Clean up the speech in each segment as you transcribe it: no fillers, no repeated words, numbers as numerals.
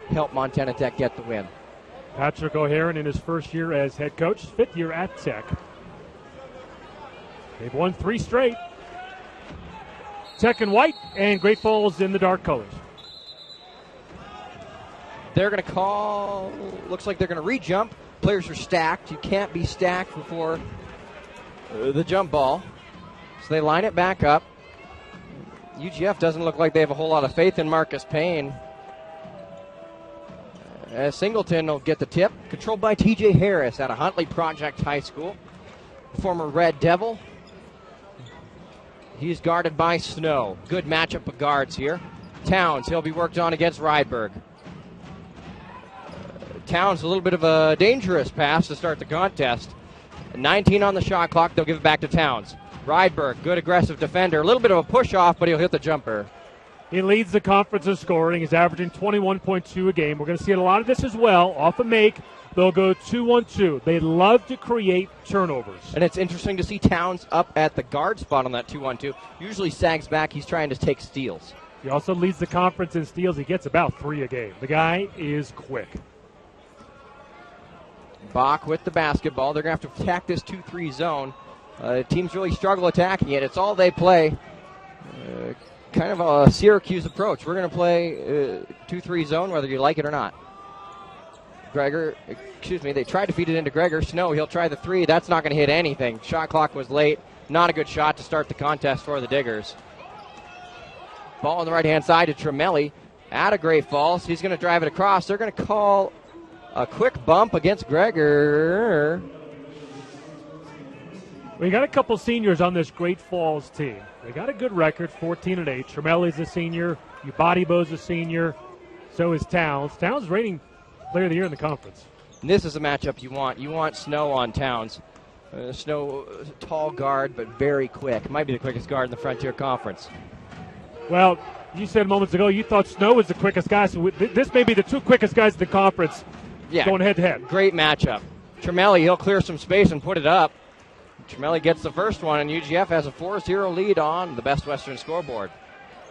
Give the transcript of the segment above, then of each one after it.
help Montana Tech get the win. Patrick O'Haron in his first year as head coach, fifth year at Tech. They've won 3 straight. Tech in white and Great Falls in the dark colors. They're going to call, looks like they're going to re-jump. Players are stacked. You can't be stacked before the jump ball. So they line it back up. UGF doesn't look like they have a whole lot of faith in Marcus Payne. Singleton will get the tip. Controlled by TJ Harris out of Huntley Project High School. Former Red Devil. He's guarded by Snow. Good matchup of guards here. Towns, he'll be worked on against Rydberg. Towns, a little bit of a dangerous pass to start the contest. 19 on the shot clock. They'll give it back to Towns. Rydberg, good aggressive defender. A little bit of a push-off, but he'll hit the jumper. He leads the conference in scoring. He's averaging 21.2 a game. We're going to see a lot of this as well. Off a make, they'll go 2-1-2. They love to create turnovers. And it's interesting to see Towns up at the guard spot on that 2-1-2. Usually sags back. He's trying to take steals. He also leads the conference in steals. He gets about 3 a game. The guy is quick. Bach with the basketball. They're going to have to attack this 2-3 zone. Teams really struggle attacking it. It's all they play. Kind of a Syracuse approach. We're going to play 2-3 zone whether you like it or not. They tried to feed it into Gregor. Snow, he'll try the 3. That's not going to hit anything. Shot clock was late. Not a good shot to start the contest for the Diggers. Ball on the right-hand side to Tremelli. Out of Great Falls. He's going to drive it across. They're going to call a quick bump against Gregor. We got a couple seniors on this Great Falls team. They got a good record, 14-8. Tremelli's a senior. Ubadibo's a senior. So is Towns. Towns rating player of the year in the conference. And this is a matchup you want. You want Snow on Towns. Snow, tall guard, but very quick. Might be the quickest guard in the Frontier Conference. Well, you said moments ago you thought Snow was the quickest guy. So this may be the 2 quickest guys in the conference going head-to-head. Great matchup. Tremelli, he'll clear some space and put it up. Tremelli gets the first one, and UGF has a 4-0 lead on the Best Western scoreboard.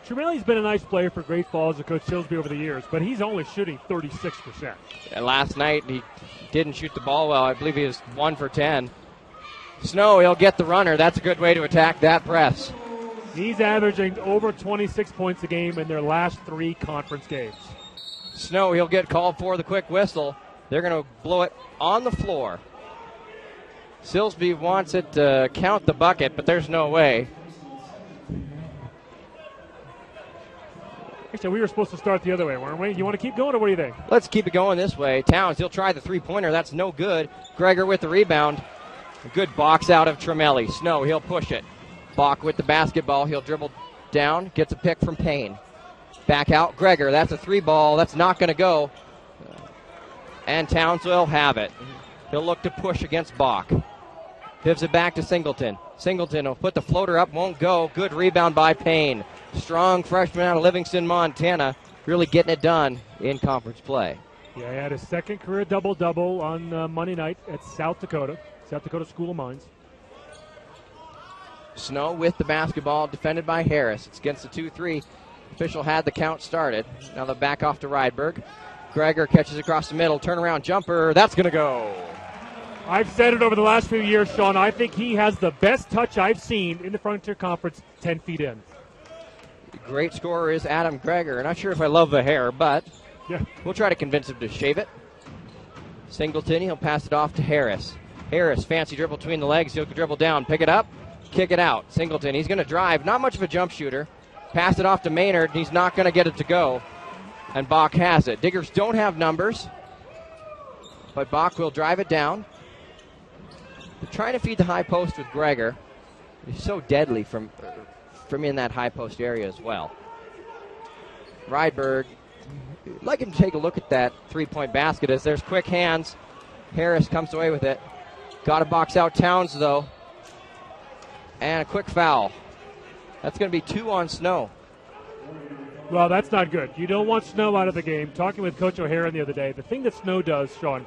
Tremelli's been a nice player for Great Falls and Coach Silsby over the years, but he's only shooting 36%. And last night he didn't shoot the ball well. I believe he was 1 for 10. Snow, he'll get the runner. That's a good way to attack that press. He's averaging over 26 points a game in their last 3 conference games. Snow, he'll get called for the quick whistle. They're going to blow it on the floor. Silsby wants it to count the bucket, but there's no way. Actually, we were supposed to start the other way, weren't we? You want to keep going, or what do you think? Let's keep it going this way. Towns, he'll try the 3-pointer. That's no good. Gregor with the rebound. A good box out of Tremelli. Snow, he'll push it. Bach with the basketball. He'll dribble down, gets a pick from Payne. Back out, Gregor. That's a 3-ball. That's not going to go. And Towns will have it. He'll look to push against Bach. Gives it back to Singleton. Singleton will put the floater up, won't go. Good rebound by Payne. Strong freshman out of Livingston, Montana, really getting it done in conference play. Yeah, he had his second career double-double on Monday night at South Dakota School of Mines. Snow with the basketball, defended by Harris. It's against the 2-3. Official had the count started. Now they'll back off to Rydberg. Gregor catches across the middle, turnaround jumper. That's going to go. I've said it over the last few years, Sean. I think he has the best touch I've seen in the Frontier Conference 10 feet in. Great scorer is Adam Gregor. Not sure if I love the hair, but yeah, we'll try to convince him to shave it. Singleton, he'll pass it off to Harris. Harris, fancy dribble between the legs. He'll dribble down, pick it up, kick it out. Singleton, he's going to drive. Not much of a jump shooter. Pass it off to Maynard. He's not going to get it to go. And Bach has it. Diggers don't have numbers, but Bach will drive it down. They're trying to feed the high post with Gregor. He's so deadly from in that high post area as well. Rydberg, I'd like him to take a look at that 3-point basket as there's quick hands. Harris comes away with it. Got to box out Towns, though. And a quick foul. That's going to be 2 on Snow. Well, that's not good. You don't want Snow out of the game. Talking with Coach O'Haron the other day, the thing that Snow does, Sean,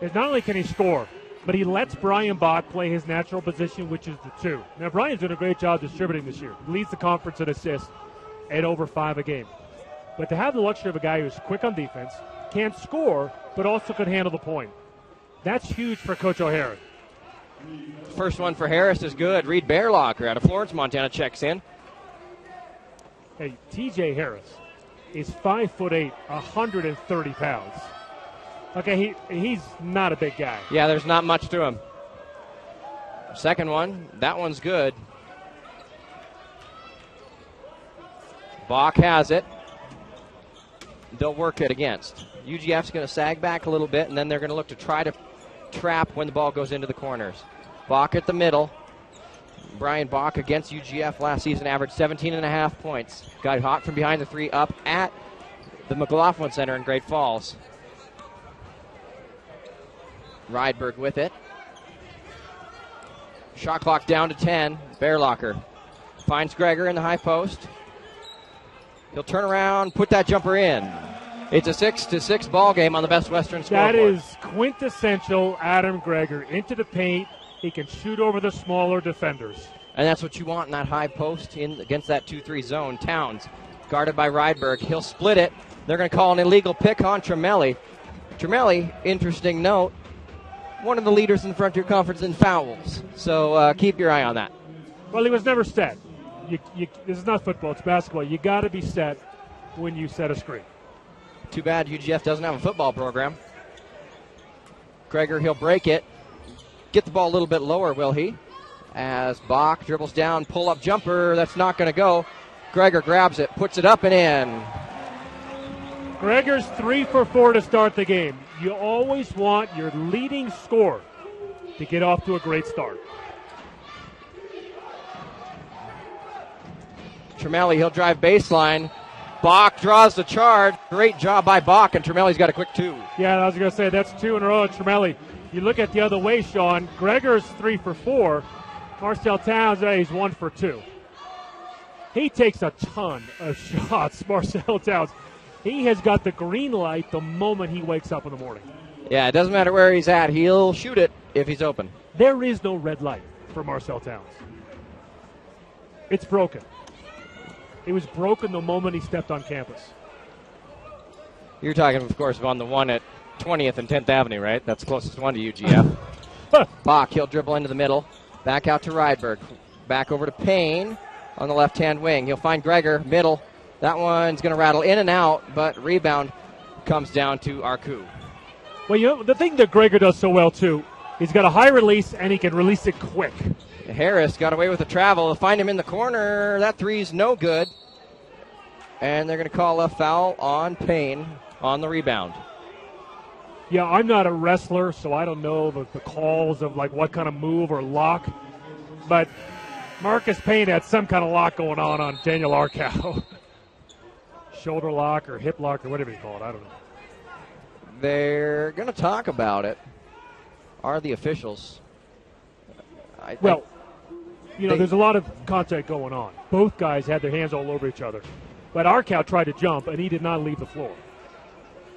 is not only can he score, but he lets Brian Bach play his natural position, which is the 2. Now, Brian's doing a great job distributing this year. He leads the conference in assists at over 5 a game. But to have the luxury of a guy who's quick on defense, can score, but also can handle the point, that's huge for Coach O'Hara. First one for Harris is good. Reed Bearlocker out of Florence, Montana checks in. Hey, TJ Harris is 5'8", 130 pounds. Okay, he's not a big guy. Yeah, there's not much to him. Second one, that one's good. Bach has it. They'll work it against. UGF's going to sag back a little bit, and then they're going to look to try to trap when the ball goes into the corners. Bach at the middle. Brian Bach against UGF last season averaged 17.5 points. Got hot from behind the three up at the McLaughlin Center in Great Falls. Rydberg with it. Shot clock down to 10. Bearlocker finds Gregor in the high post. He'll turn around, put that jumper in. It's a 6-6 ball game on the Best Western scoreboard. That is quintessential Adam Gregor. Into the paint. He can shoot over the smaller defenders. And that's what you want in that high post against that 2-3 zone. Towns guarded by Rydberg. He'll split it. They're going to call an illegal pick on Tremelli. Tremelli, interesting note, one of the leaders in the Frontier Conference in fouls. So keep your eye on that. Well, he was never set. This is not football, it's basketball. You got to be set when you set a screen. Too bad UGF doesn't have a football program. Gregor, he'll break it. Get the ball a little bit lower, will he? As Bach dribbles down, pull-up jumper. That's not going to go. Gregor grabs it, puts it up and in. Gregor's 3 for 4 to start the game. You always want your leading scorer to get off to a great start. Tremelli, he'll drive baseline. Bach draws the charge. Great job by Bach, and Tremelli's got a quick 2. Yeah, I was going to say, that's 2 in a row at Tremelli. You look at the other way, Sean. Gregor's 3 for 4. Marcel Towns, he's 1 for 2. He takes a ton of shots, Marcel Towns. He has got the green light the moment he wakes up in the morning. Yeah, it doesn't matter where he's at. He'll shoot it if he's open. There is no red light for Marcel Towns. It's broken. It was broken the moment he stepped on campus. You're talking, of course, on the one at 20th and 10th Avenue, right? That's the closest one to UGF. Bach, he'll dribble into the middle. Back out to Rydberg. Back over to Payne on the left-hand wing. He'll find Gregor, middle. That one's going to rattle in and out, but rebound comes down to Arku. Well, you know, the thing that Gregor does so well, too, he's got a high release, and he can release it quick. Harris got away with the travel. They'll find him in the corner. That three's no good. And they're going to call a foul on Payne on the rebound. Yeah, I'm not a wrestler, so I don't know the calls of, like, what kind of move or lock. But Marcus Payne had some kind of lock going on Daniel Arkow. Shoulder lock or hip lock or whatever you call it. I don't know. They're going to talk about it. Are the officials? There's a lot of contact going on. Both guys had their hands all over each other. But Arkow tried to jump, and he did not leave the floor.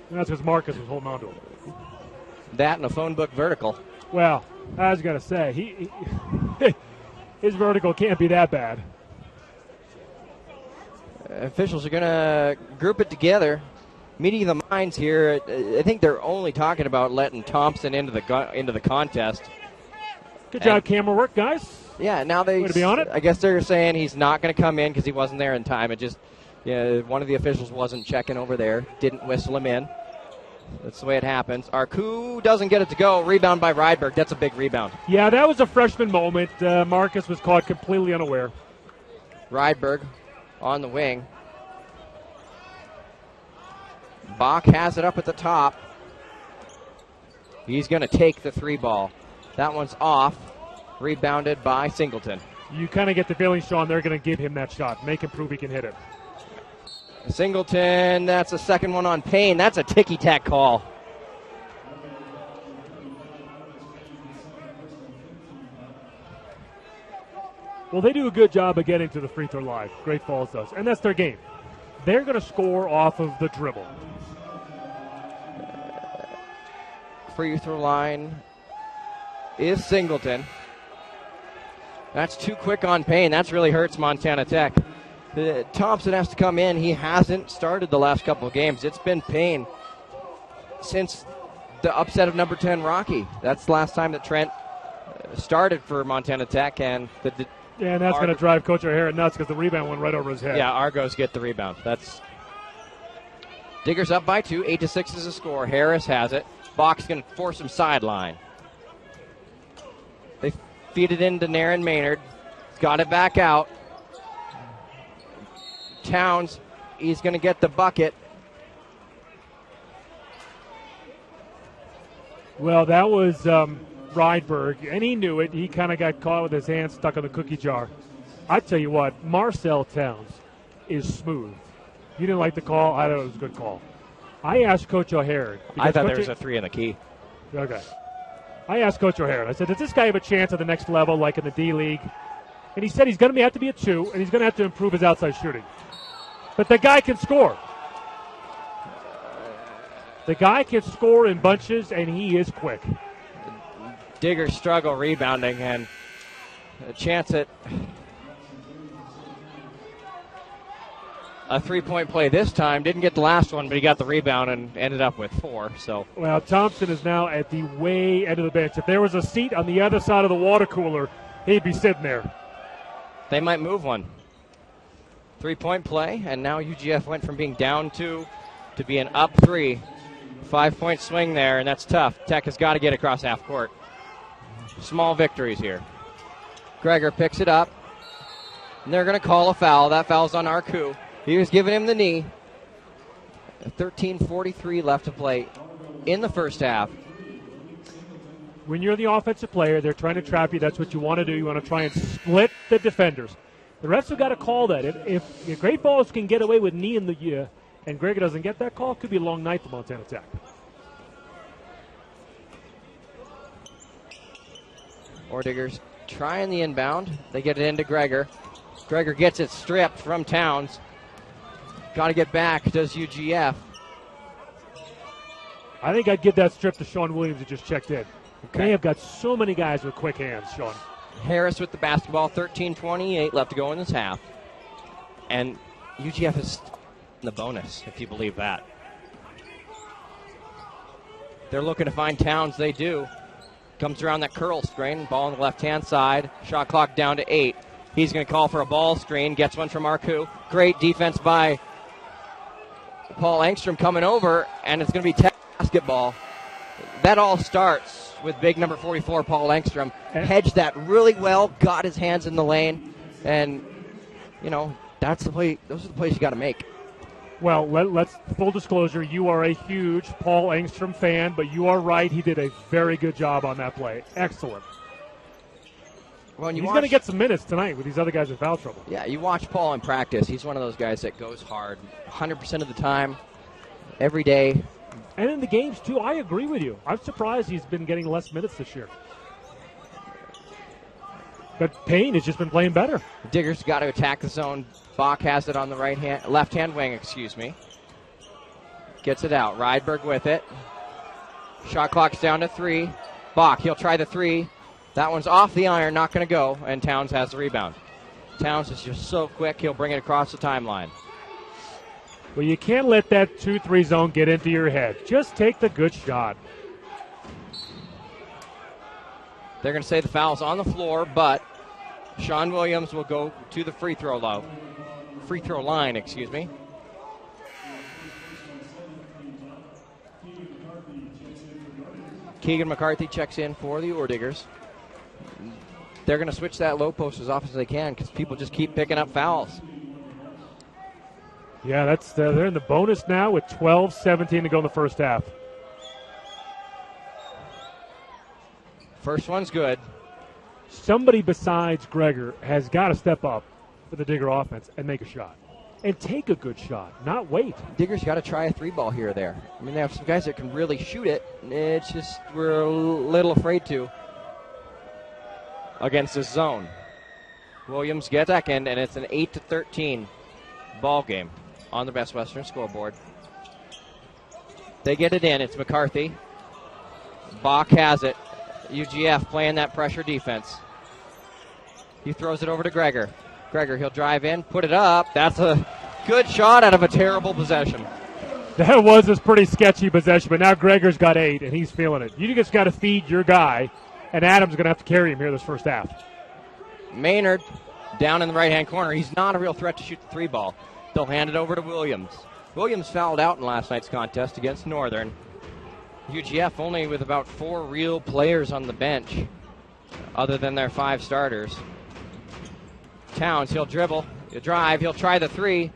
And that's because Marcus was holding on to him. That and a phone book vertical. Well, I was going to say, he his vertical can't be that bad. Officials are going to group it together. Meeting the minds here. I think they're only talking about letting Thompson into the contest. Good job, camera work, guys. Yeah, now they. Way to be on it. I guess they're saying he's not going to come in because he wasn't there in time. It just, one of the officials wasn't checking over there, didn't whistle him in. That's the way it happens. Arku doesn't get it to go. Rebound by Rydberg. That's a big rebound. Yeah, that was a freshman moment. Marcus was caught completely unaware. Rydberg on the wing. Bach has it up at the top. He's going to take the 3 ball. That one's off. Rebounded by Singleton. You kind of get the feeling, Sean, they're going to give him that shot. Make him prove he can hit it. Singleton, that's the second one on Payne. That's a ticky-tack call. Well, they do a good job of getting to the free throw line. Great Falls does. And that's their game. They're going to score off of the dribble. Free throw line is Singleton. That's too quick on Payne. That's really hurts Montana Tech. Thompson has to come in. He hasn't started the last couple of games. It's been pain since the upset of number 10 Rocky. That's the last time that Trent started for Montana Tech, and and that's going to drive Coach O'Hara nuts because the rebound went right over his head. Yeah, Argos get the rebound. That's Diggers up by 2. 8-6 is the score. Harris has it. Bach's going to force him sideline. They feed it into Naren Maynard. Got it back out. Towns, he's going to get the bucket. Well, that was Rydberg, and he knew it. He kind of got caught with his hand stuck in the cookie jar. I tell you what, Marcel Towns is smooth. You didn't like the call? I thought it was a good call. I asked Coach O'Hara. I thought there was a 3 in the key. Okay. I asked Coach O'Hara. I said, does this guy have a chance at the next level, like in the D-League? And he said he's going to have to be a 2, and he's going to have to improve his outside shooting. But the guy can score. The guy can score in bunches, and he is quick. Diggers struggle rebounding, and a chance at a 3-point play this time. Didn't get the last one, but he got the rebound and ended up with 4. So, well, Thompson is now at the way end of the bench. If there was a seat on the other side of the water cooler, he'd be sitting there. They might move one. 3-point play, and now UGF went from being down 2 to being up 3. 5-point swing there, and that's tough. Tech has got to get across half court. Small victories here. Gregor picks it up, and they're going to call a foul. That foul's on Arku. He was giving him the knee. 13:43 left to play in the first half. When you're the offensive player, they're trying to trap you. That's what you want to do. You want to try and split the defenders. The refs have got to call that. If Great Falls can get away with knee in the and Gregor doesn't get that call, it could be a long night for Montana Tech. Diggers trying the inbound. They get it into Gregor. Gregor gets it stripped from Towns. Got to get back, does UGF. I think I'd give that strip to Sean Williams who just checked in. Okay. They have got so many guys with quick hands, Sean. Harris with the basketball, 13:28 left to go in this half. And UGF is in the bonus, if you believe that. They're looking to find Towns. They do. Comes around that curl screen. Ball on the left-hand side. Shot clock down to 8. He's going to call for a ball screen. Gets one from Arku. Great defense by Paul Engstrom coming over, and it's going to be Tech basketball. That all starts with big number 44, Paul Engstrom. Hedged that really well, got his hands in the lane, and, that's the play. Those are the plays you got to make. Well, let's full disclosure, you are a huge Paul Engstrom fan, but you are right. He did a very good job on that play. Excellent. Well, he's going to get some minutes tonight with these other guys in foul trouble. Yeah, you watch Paul in practice. He's one of those guys that goes hard 100% of the time, every day. And in the games, too, I agree with you. I'm surprised he's been getting less minutes this year. But Payne has just been playing better. Diggers got to attack the zone. Bach has it on the left-hand wing, Gets it out. Rydberg with it. Shot clock's down to 3. Bach, he'll try the 3. That one's off the iron, not going to go, and Towns has the rebound. Towns is just so quick, he'll bring it across the timeline. Well, you can't let that 2-3 zone get into your head. Just take the good shot. They're going to say the foul's on the floor, but Sean Williams will go to the free throw line. Keegan McCarthy checks in for the Diggers. They're going to switch that low post as often as they can because people just keep picking up fouls. Yeah, they're in the bonus now with 12:17 to go in the first half. First one's good. Somebody besides Gregor has got to step up for the Digger offense and make a shot. And take a good shot, not wait. Diggers got to try a 3-ball here or there. I mean, they have some guys that can really shoot it. It's just we're a little afraid to against this zone. Williams gets second, and it's an 8-13 ball game on the Best Western scoreboard. They get it in. It's McCarthy. Bach has it. UGF playing that pressure defense. He throws it over to Gregor. Gregor, he'll drive in, put it up. That's a good shot out of a terrible possession. That was a pretty sketchy possession, but now Gregor's got 8, and he's feeling it. You just got to feed your guy, and Adam's going to have to carry him here this first half. Maynard down in the right-hand corner. He's not a real threat to shoot the 3 ball. They'll hand it over to Williams. Williams fouled out in last night's contest against Northern. UGF only with about 4 real players on the bench other than their 5 starters. Towns, he'll dribble, he'll drive, he'll try the 3.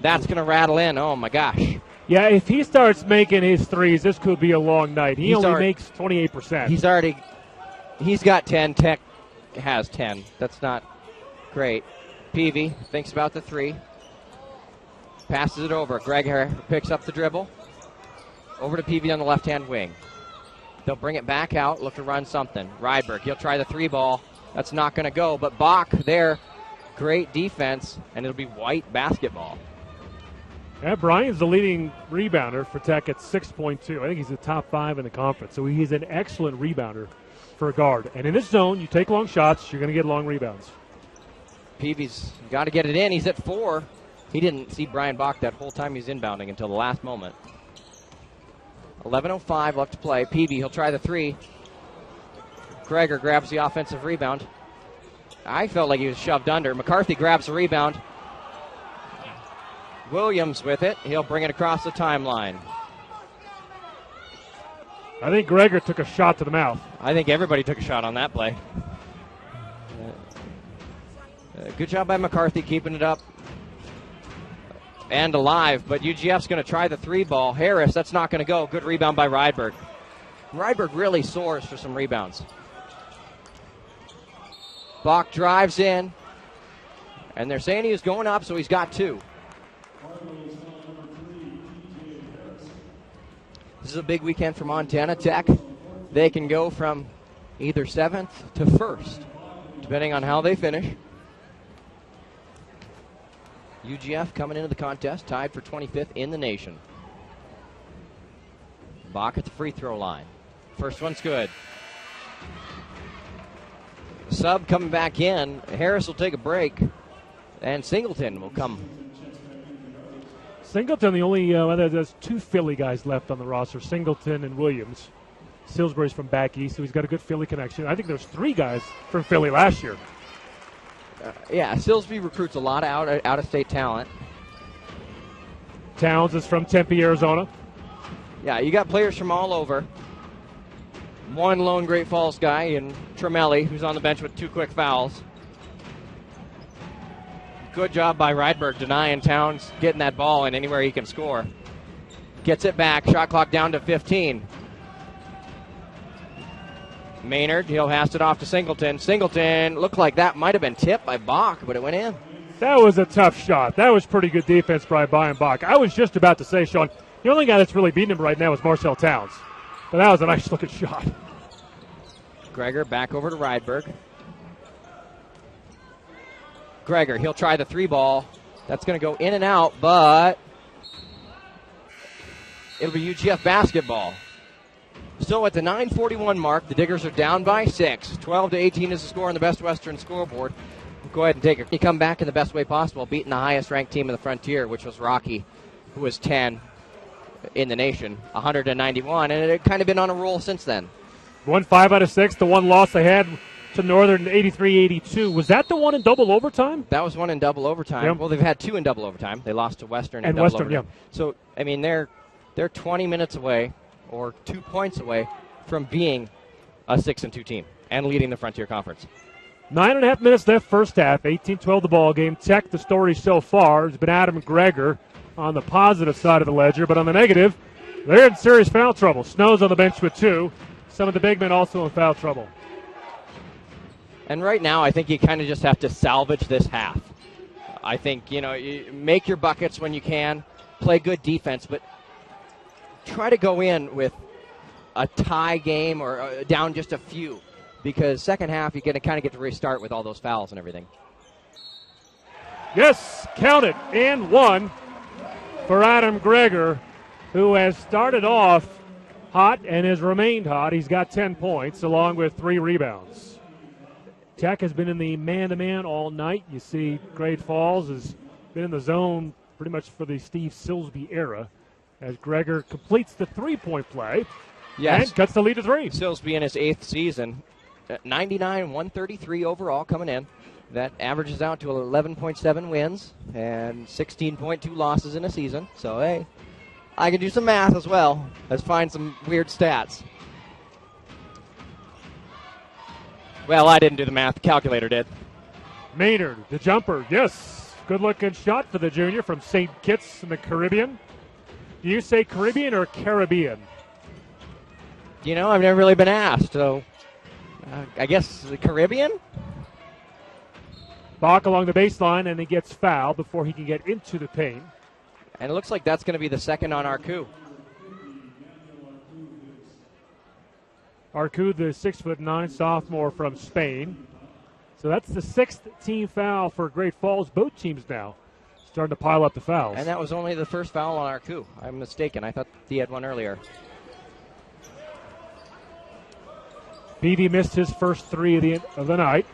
That's going to rattle in. Oh, my gosh. Yeah, if he starts making his threes, this could be a long night. He only makes 28%. He's got 10. Tech has 10. That's not great. Peavy thinks about the 3. Passes it over. Gregor picks up the dribble. Over to Peavy on the left-hand wing. They'll bring it back out, look to run something. Rydberg, he'll try the 3 ball. That's not going to go, but Bach there, great defense, and it'll be White basketball. Yeah, Brian's the leading rebounder for Tech at 6.2. I think he's the top 5 in the conference, so he's an excellent rebounder for a guard. And in this zone, you take long shots, you're going to get long rebounds. Peavy's got to get it in. He's at 4. He didn't see Brian Bach that whole time he's inbounding until the last moment. 11:05 left to play. Peavy, he'll try the 3. Gregor grabs the offensive rebound. I felt like he was shoved under. McCarthy grabs the rebound. Williams with it. He'll bring it across the timeline. I think Gregor took a shot to the mouth. I think everybody took a shot on that play. Good job by McCarthy keeping it up and alive, but UGF's going to try the 3 ball. Harris, that's not going to go. Good rebound by Rydberg. Rydberg really soars for some rebounds. Bach drives in, and they're saying he was going up, so he's got 2. This is a big weekend for Montana Tech. They can go from either 7th to 1st, depending on how they finish. UGF coming into the contest, tied for 25th in the nation. Bach at the free throw line. First one's good. Sub coming back in. Harris will take a break, and Singleton will come. Singleton, the only, there's 2 Philly guys left on the roster, Singleton and Williams. Salisbury's from back east, so he's got a good Philly connection. I think there's 3 guys from Philly last year. Silsby recruits a lot of out-of-state talent. Towns is from Tempe, Arizona. Yeah, you got players from all over. One lone Great Falls guy in Tremelli, who's on the bench with 2 quick fouls. Good job by Rydberg denying Towns getting that ball in anywhere he can score. Gets it back, shot clock down to 15. Maynard, he'll pass it off to Singleton. Singleton looked like that might have been tipped by Bach, but it went in. That was a tough shot. That was pretty good defense by Brian Bach. I was just about to say, Sean, the only guy that's really beating him right now is Marcel Towns. But that was a nice-looking shot. Gregor back over to Rydberg. Gregor, he'll try the 3 ball. That's going to go in and out, but it'll be UGF basketball. So at the 9:41 mark, the Diggers are down by 6. 12-18 is the score on the Best Western scoreboard. Go ahead and take it. You come back in the best way possible, beating the highest-ranked team in the Frontier, which was Rocky, who was 10 in the nation, 191, and it had kind of been on a roll since then. Won 5 out of 6. The one loss they had to Northern, 83-82. Was that the one in double overtime? That was one in double overtime. Yep. Well, they've had 2 in double overtime. They lost to Western in and double Western, overtime. Yeah. So, I mean, they're 20 minutes away or 2 points away from being a 6-2 team and leading the Frontier Conference. 9.5 minutes left first half, 18-12 the ball game. Tech, the story so far has been Adam Gregor on the positive side of the ledger, but on the negative, they're in serious foul trouble. Snow's on the bench with 2. Some of the big men also in foul trouble. And right now, I think you kind of just have to salvage this half. I think, you make your buckets when you can, play good defense, but try to go in with a tie game or down just a few, because second half you're going to kind of get to restart with all those fouls and everything. Yes, count it, and 1 for Adam Gregor, who has started off hot and has remained hot. He's got 10 points along with 3 rebounds. Tech has been in the man-to-man all night. You see Great Falls has been in the zone pretty much for the Steve Silsby era as Gregor completes the three-point play and cuts the lead to 3. Silsby in his 8th season. 99, 133 overall coming in. That averages out to 11.7 wins and 16.2 losses in a season. So, hey, I can do some math as well. Let's find some weird stats. Well, I didn't do the math. The calculator did. Maynard, the jumper. Yes. Good-looking shot for the junior from St. Kitts in the Caribbean. Do you say Caribbean or Caribbean? You know, I've never really been asked, so I guess the Caribbean? Bach along the baseline, and he gets fouled before he can get into the paint. And it looks like that's going to be the second on Arcu. Arcu, the 6'9" sophomore from Spain. So that's the 6th team foul for Great Falls. Both teams now starting to pile up the fouls. And that was only the first foul on Arcu. I'm mistaken. I thought he had one earlier. Peavy missed his first 3 of the night.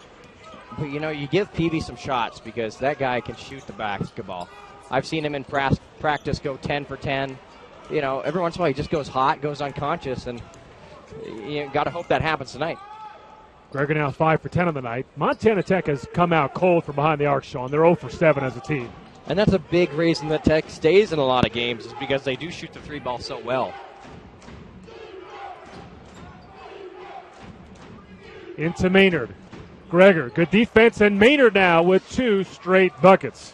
But, you know, you give Peavy some shots because that guy can shoot the basketball. I've seen him in practice go 10 for 10. You know, every once in a while he just goes hot, goes unconscious, and you got to hope that happens tonight. Gregor now 5 for 10 on the night. Montana Tech has come out cold from behind the arc, Sean. They're 0 for 7 as a team. And that's a big reason that Tech stays in a lot of games is because they do shoot the 3 ball so well. Into Maynard. Gregor, good defense, and Maynard now with 2 straight buckets.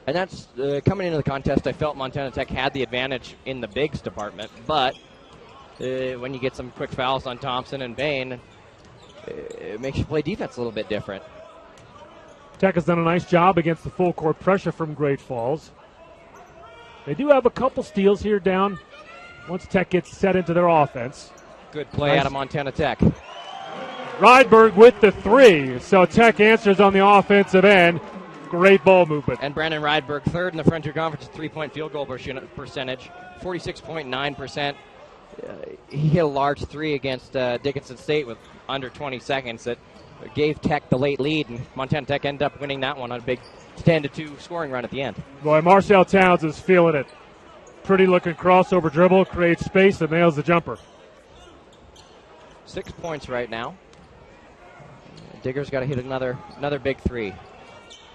And that's coming into the contest, I felt Montana Tech had the advantage in the bigs department, but when you get some quick fouls on Thompson and Bain, it makes you play defense a little bit different. Tech has done a nice job against the full court pressure from Great Falls. They do have a couple steals here down once Tech gets set into their offense. Good play out of Montana Tech. Rydberg with the 3. So Tech answers on the offensive end. Great ball movement. And Brandon Rydberg, 3rd in the Frontier Conference, 3-point field goal percentage, 46.9%. He hit a large 3 against Dickinson State with under 20 seconds that gave Tech the late lead, and Montana Tech ended up winning that one on a big 10-2 scoring run at the end. Boy, Marcel Towns is feeling it. Pretty looking crossover dribble, creates space, and nails the jumper. 6 points right now. Digger's got to hit another big 3.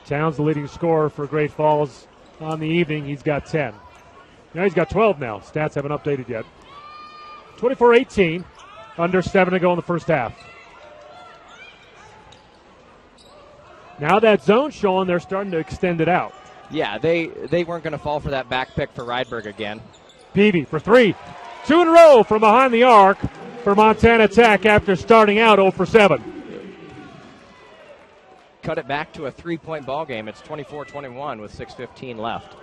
Towns, the leading scorer for Great Falls on the evening. He's got 10. Now he's got 12 now. Stats haven't updated yet. 24-18. Under 7 to go in the first half. Now that zone showing, they're starting to extend it out. Yeah, they weren't going to fall for that back pick for Rydberg again. Peavy for 3. 2 in a row from behind the arc for Montana Tech after starting out 0 for 7. Cut it back to a 3-point ball game. It's 24-21 with 6:15 left.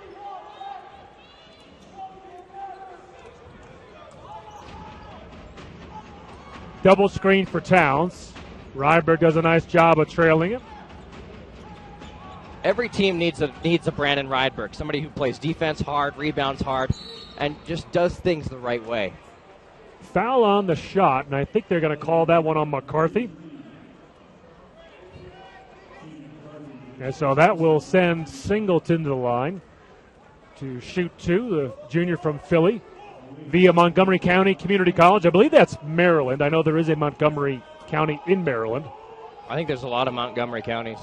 Double screen for Towns. Rydberg does a nice job of trailing it. Every team needs a Brandon Rydberg, somebody who plays defense hard, rebounds hard, and just does things the right way. Foul on the shot, and I think they're going to call that one on McCarthy. And so that will send Singleton to the line to shoot 2, the junior from Philly, via Montgomery County Community College. I believe that's Maryland. I know there is a Montgomery County in Maryland. I think there's a lot of Montgomery counties.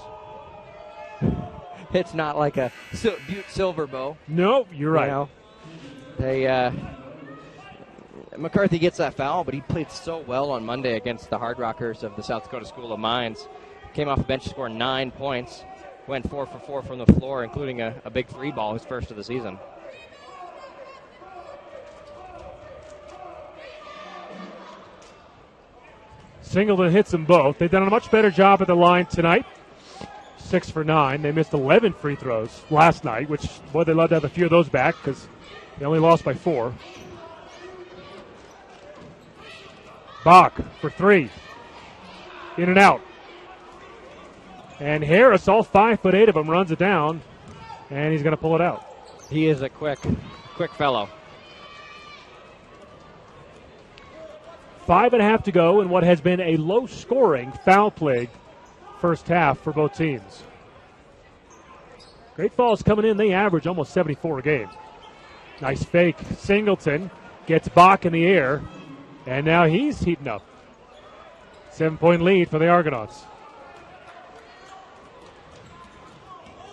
It's not like a Butte Silver Bow. No, you're right. You know, McCarthy gets that foul, but he played so well on Monday against the Hard Rockers of the South Dakota School of Mines. Came off the bench to score 9 points. Went 4 for 4 from the floor, including a big 3 ball, his first of the season. Singleton hits them both. They've done a much better job at the line tonight. 6 for 9. They missed 11 free throws last night, which, boy, they'd love to have a few of those back because they only lost by 4. Bach for 3. In and out. And Harris, all 5'8" of him, runs it down, and he's going to pull it out. He is a quick fellow. 5.5 to go in what has been a low-scoring, foul-plagued first half for both teams. Great Falls coming in, they average almost 74 a game. Nice fake. Singleton gets Bach in the air, and now he's heating up. 7-point lead for the Argonauts.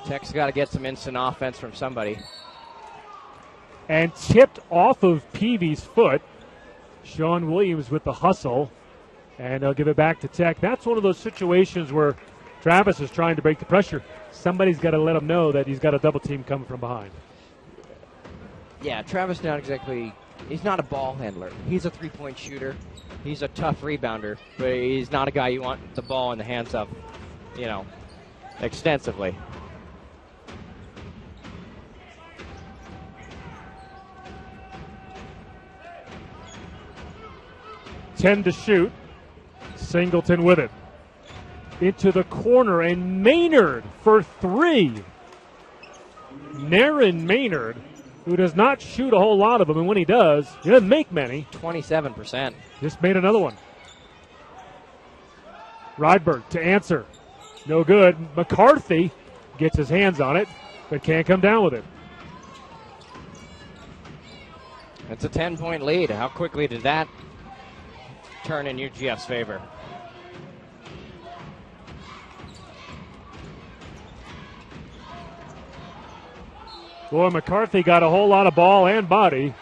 Tech's got to get some instant offense from somebody. And tipped off of Peavy's foot. Sean Williams with the hustle, and they'll give it back to Tech. That's one of those situations where Travis is trying to break the pressure. Somebody's got to let him know that he's got a double team coming from behind. Yeah, Travis he's not a ball handler. He's a three-point shooter. He's a tough rebounder, but he's not a guy you want the ball in the hands of, extensively. Ten to shoot. Singleton with it. Into the corner, and Maynard for three. Naren Maynard, who does not shoot a whole lot of them, and when he does, he doesn't make many. 27%. Just made another one. Rydberg to answer. No good. McCarthy gets his hands on it, but can't come down with it. It's a 10-point lead. How quickly did that turn in UGF's favor? Boy, McCarthy got a whole lot of ball and body.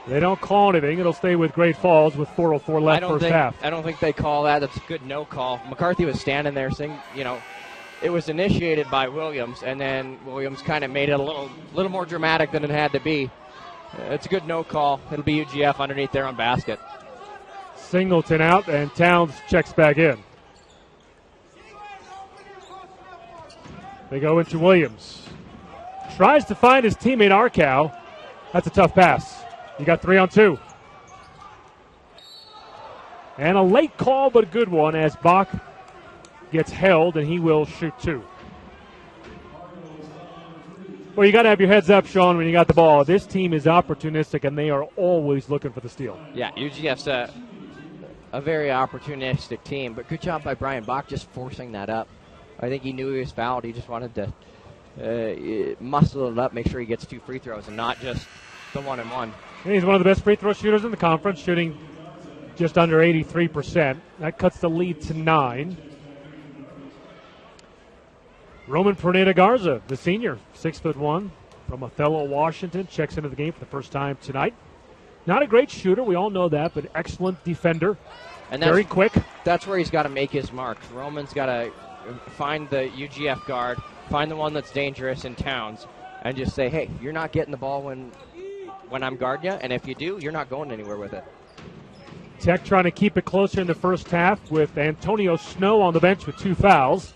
They don't call anything. It'll stay with Great Falls with 4:04 left first half. I don't think they call that. That's a good no call. McCarthy was standing there saying, it was initiated by Williams, and then Williams kind of made it a little more dramatic than it had to be. It's a good no call. It'll be UGF underneath their own basket. Singleton out, and Towns checks back in. They go into Williams. Tries to find his teammate Arkow. That's a tough pass. You got 3 on 2. And a late call, but a good one as Bach gets held, and he will shoot 2. Well, you got to have your heads up, Sean, when you got the ball. This team is opportunistic, and they are always looking for the steal. Yeah, UGF's a very opportunistic team, but good job by Brian Bach just forcing that up. I think he knew he was fouled. He just wanted to muscle it up, make sure he gets 2 free throws and not just the 1-and-1. And he's one of the best free throw shooters in the conference, shooting just under 83%. That cuts the lead to 9. Roman Perneda Garza, the senior, 6'1", from Othello, Washington, checks into the game for the first time tonight. Not a great shooter, we all know that, but excellent defender. And very quick. That's where he's got to make his marks. Roman's got to find the UGF guard, find the one that's dangerous in Towns, and just say, hey, you're not getting the ball when I'm guarding you, and if you do, you're not going anywhere with it. Tech trying to keep it closer in the first half with Antonio Snow on the bench with 2 fouls.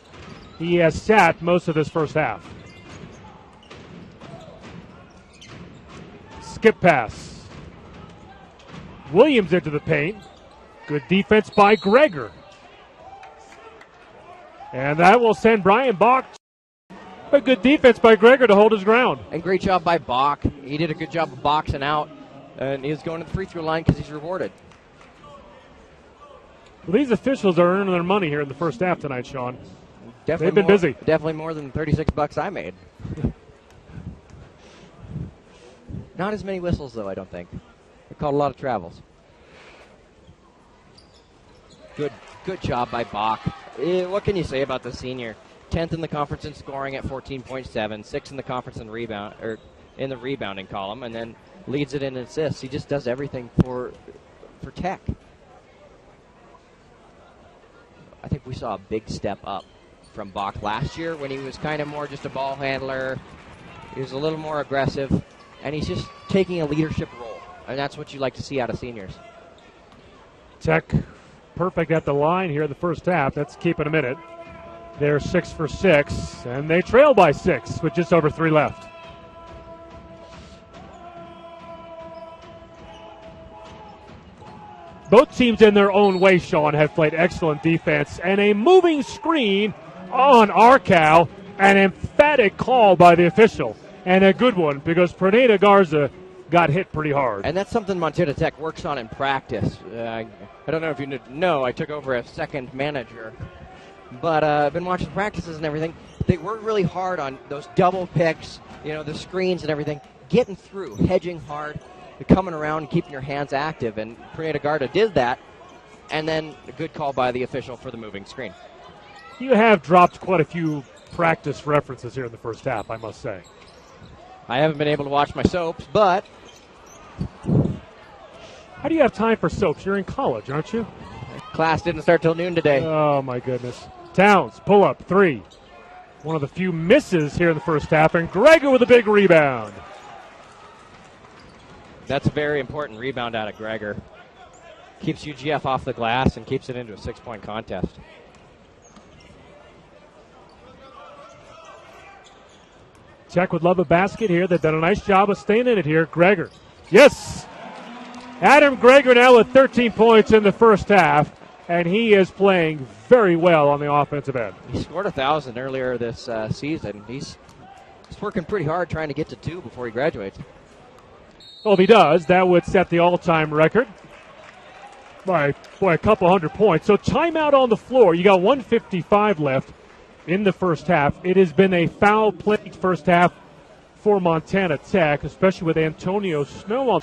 He has sat most of this first half. Skip pass. Williams into the paint. Good defense by Gregor. And that will send Brian Bach. A good defense by Gregor to hold his ground. And great job by Bach. He did a good job of boxing out, and he's going to the free throw line because he's rewarded. Well, these officials are earning their money here in the first half tonight, Sean. Definitely They've been busy. Definitely more than $36 I made. Not as many whistles, though, I don't think. They called a lot of travels. Good job by Bach. What can you say about the senior? 10th in the conference in scoring at 14.7, 6th in the conference in in the rebounding column, and then leads it in assists. He just does everything for Tech. I think we saw a big step up from Bach last year when he was kind of more just a ball handler. He was a little more aggressive, and he's just taking a leadership role, and that's what you like to see out of seniors. Tech perfect at the line here in the first half. That's keeping them in it. They're 6 for 6, and they trail by 6 with just over 3 left. Both teams in their own way, Sean, have played excellent defense, and a moving screen on Arkow, an emphatic call by the official, and a good one because Perneda Garza got hit pretty hard. And that's something MontanaTech works on in practice. I don't know if you know, I took over as second manager. But I've been watching practices and everything. They work really hard on those double picks, the screens and everything, getting through, hedging hard, coming around and keeping your hands active. And Perneta Garda did that. And then a good call by the official for the moving screen. You have dropped quite a few practice references here in the first half, I must say. I haven't been able to watch my soaps, but... How do you have time for soaps? You're in college, aren't you? Class didn't start till noon today. Oh, my goodness. Towns, pull up, 3. One of the few misses here in the first half, and Gregor with a big rebound. That's a very important rebound out of Gregor. Keeps UGF off the glass and keeps it into a 6-point contest. Tech would love a basket here. They've done a nice job of staying in it here. Gregor. Yes! Adam Gregor now with 13 points in the first half, and he is playing very well on the offensive end. He scored 1,000 earlier this season. He's working pretty hard trying to get to 2 before he graduates. Well, if he does, that would set the all-time record by a couple hundred points. So timeout on the floor. You got 1:55 left in the first half. It has been a foul-plagued first half for MontanaTech, especially with Antonio Snow on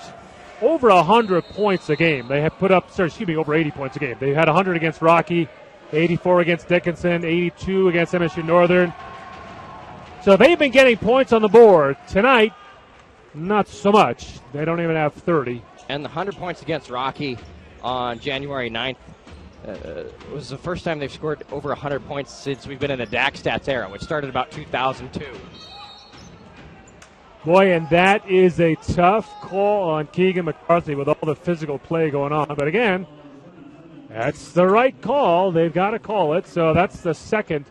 over 100 points a game. They have put up, over 80 points a game. They had 100 against Rocky, 84 against Dickinson, 82 against MSU Northern. So they've been getting points on the board. Tonight, not so much. They don't even have 30. And the 100 points against Rocky on January 9th was the first time they've scored over 100 points since we've been in the DAC stats era, which started about 2002. Boy, and that is a tough call on Keegan McCarthy with all the physical play going on. But again, that's the right call. They've got to call it. So that's the second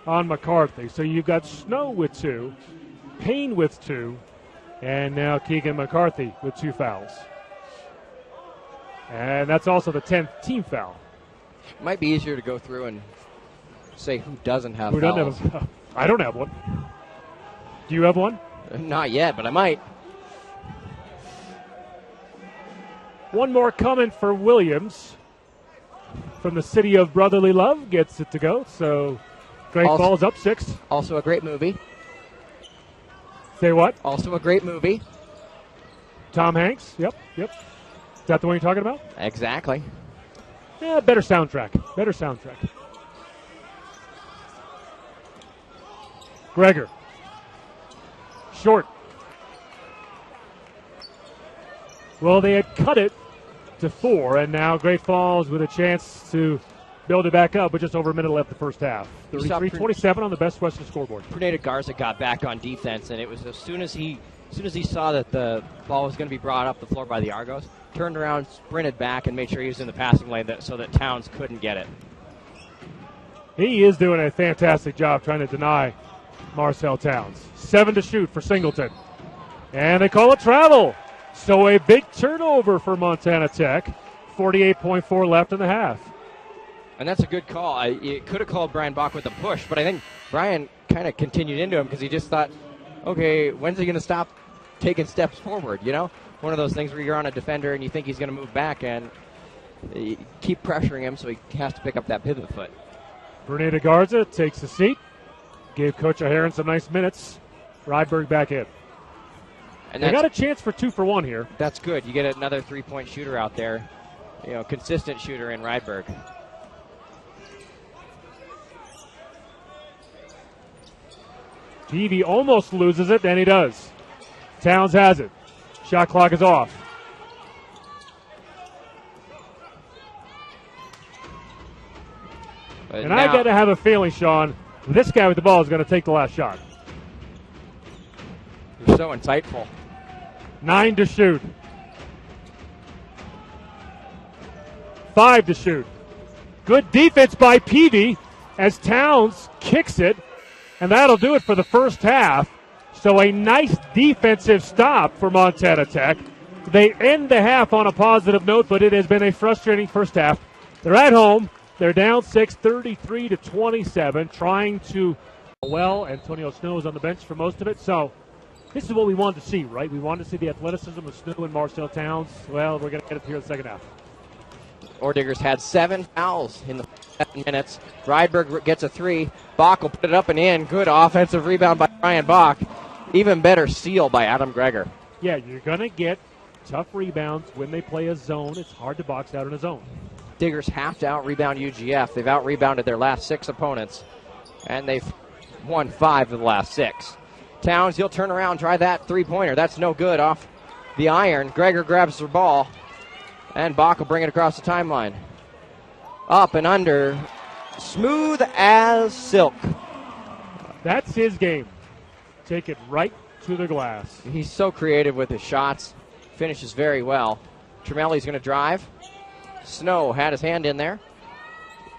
on McCarthy. So you've got Snow with 2, Payne with 2, and now Keegan McCarthy with 2 fouls. And that's also the 10th team foul. It might be easier to go through and say who doesn't have Who fouls. doesn't have? I don't have one. Do you have one? Not yet, but I might. One more comment for Williams from the city of brotherly love. Gets it to go. So Great Falls up 6. Also a great movie. Say what? Also a great movie. Tom Hanks. Yep. Is that the one you're talking about? Exactly. Yeah, better soundtrack. Gregor. Short. Well, they had cut it to 4, and now Great Falls with a chance to build it back up with just over a minute left the first half. 33-27 on the Best Western scoreboard. Perneta Garza got back on defense, and it was as soon as he saw that the ball was going to be brought up the floor by the Argos, turned around, sprinted back, and made sure he was in the passing lane so that Towns couldn't get it. He is doing a fantastic job trying to deny Marcel Towns. 7 to shoot for Singleton. And they call it travel. So a big turnover for MontanaTech. 48.4 left in the half. And that's a good call. It could have called Brian Bach with a push, but I think Brian kind of continued into him because he just thought, okay, when's he going to stop taking steps forward, One of those things where you're on a defender and you think he's going to move back, and you keep pressuring him so he has to pick up that pivot foot. Perneta Garza takes a seat. Gave Coach O'Haron some nice minutes. Rydberg back in. And they got a chance for 2 for 1 here. That's good. You get another 3-point shooter out there. Consistent shooter in Rydberg. Peavy almost loses it, and he does. Towns has it. Shot clock is off. And I got to have a feeling, Sean, this guy with the ball is going to take the last shot. You're so insightful. 9 to shoot. 5 to shoot. Good defense by Peavy as Towns kicks it, and that'll do it for the first half. So a nice defensive stop for MontanaTech. They end the half on a positive note, but it has been a frustrating first half. They're at home. They're down 6, 33-27, trying to, Antonio Snow is on the bench for most of it. So This is what we wanted to see, right? We wanted to see the athleticism of Snow and Marcel Towns. Well, we're going to get it here in the second half. Ordigger's had 7 fouls in the 7 minutes. Rydberg gets a 3. Bach will put it up and in. Good offensive rebound by Brian Bach. Even better steal by Adam Greger. Yeah, you're going to get tough rebounds when they play a zone. It's hard to box out in a zone. Diggers have to out-rebound UGF. They've out-rebounded their last 6 opponents, and they've won 5 of the last 6. Towns, he'll turn around, try that three-pointer. That's no good off the iron. Greger grabs the ball, and Bach will bring it across the timeline. Up and under, smooth as silk. That's his game. Take it right to the glass. He's so creative with his shots. Finishes very well. Tremelli's going to drive. Snow had his hand in there.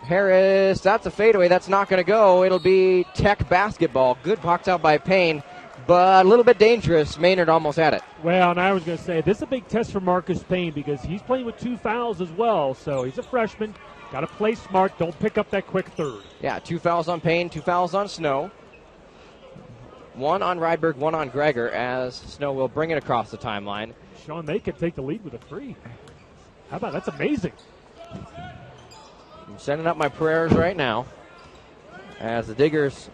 Harris, that's a fadeaway. That's not going to go. It'll be Tech basketball. Good box out by Payne, but a little bit dangerous. Maynard almost had it. Well, and I was going to say, this is a big test for Marcus Payne because he's playing with 2 fouls as well. So he's a freshman. Got to play smart. Don't pick up that quick third. Yeah, 2 fouls on Payne, 2 fouls on Snow. 1 on Rydberg, 1 on Greger, as Snow will bring it across the timeline. Sean, they could take the lead with a 3. How about that's amazing. I'm sending up my prayers right now as the Diggers,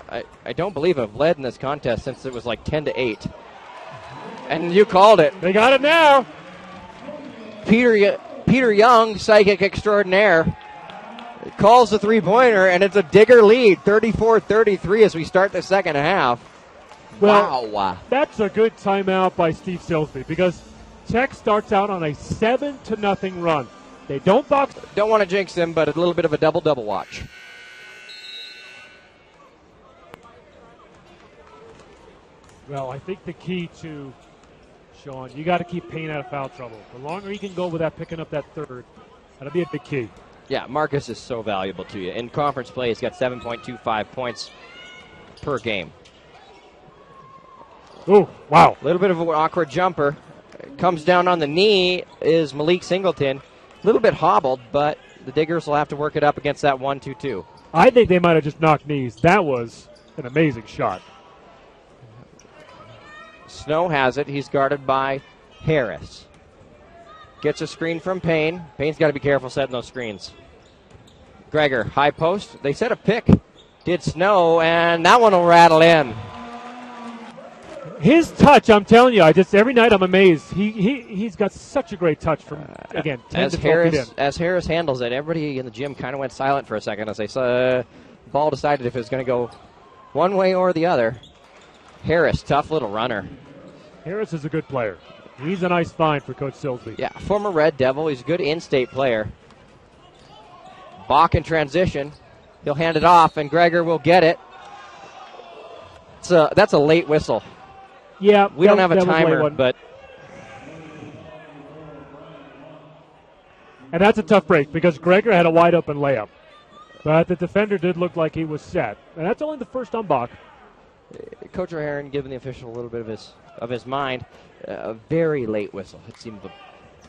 I don't believe have led in this contest since it was like 10-8. And you called it. They got it now. Peter Young, psychic extraordinaire, calls the three-pointer, and it's a Digger lead, 34-33 as we start the second half. Well, wow. That's a good timeout by Steve Silsby because Tech starts out on a 7-0 run. They don't box. Don't want to jinx them, but a little bit of a double-double watch. Well, I think the key to, Sean, you got to keep Payne out of foul trouble. The longer he can go without picking up that third, that'll be a big key. Yeah, Marcus is so valuable to you. In conference play, he's got 7.25 points per game. Oh, wow. A little bit of an awkward jumper. Comes down on the knee is Malik Singleton. A little bit hobbled, but the Diggers will have to work it up against that 1-2-2. I think they might have just knocked knees. That was an amazing shot. Snow has it. He's guarded by Harris. Gets a screen from Payne. Payne's got to be careful setting those screens. Greger, high post. They set a pick. Did Snow, and that one will rattle in. His touch, I'm telling you, every night I'm amazed. He's got such a great touch from, again, 10 to 12 feet in. As Harris handles it, everybody in the gym kind of went silent for a second as they saw ball decided if it was going to go one way or the other. Harris, tough little runner. Harris is a good player. He's a nice find for Coach Silsby. Yeah, former Red Devil. He's a good in-state player. Bach in transition. He'll hand it off, and Greger will get it. That's a late whistle. Yeah, we don't have a timer, but. And that's a tough break because Greger had a wide open layup. But the defender did look like he was set. And that's only the first on Bach. Coach O'Haron giving the official a little bit of his mind. A very late whistle. It seemed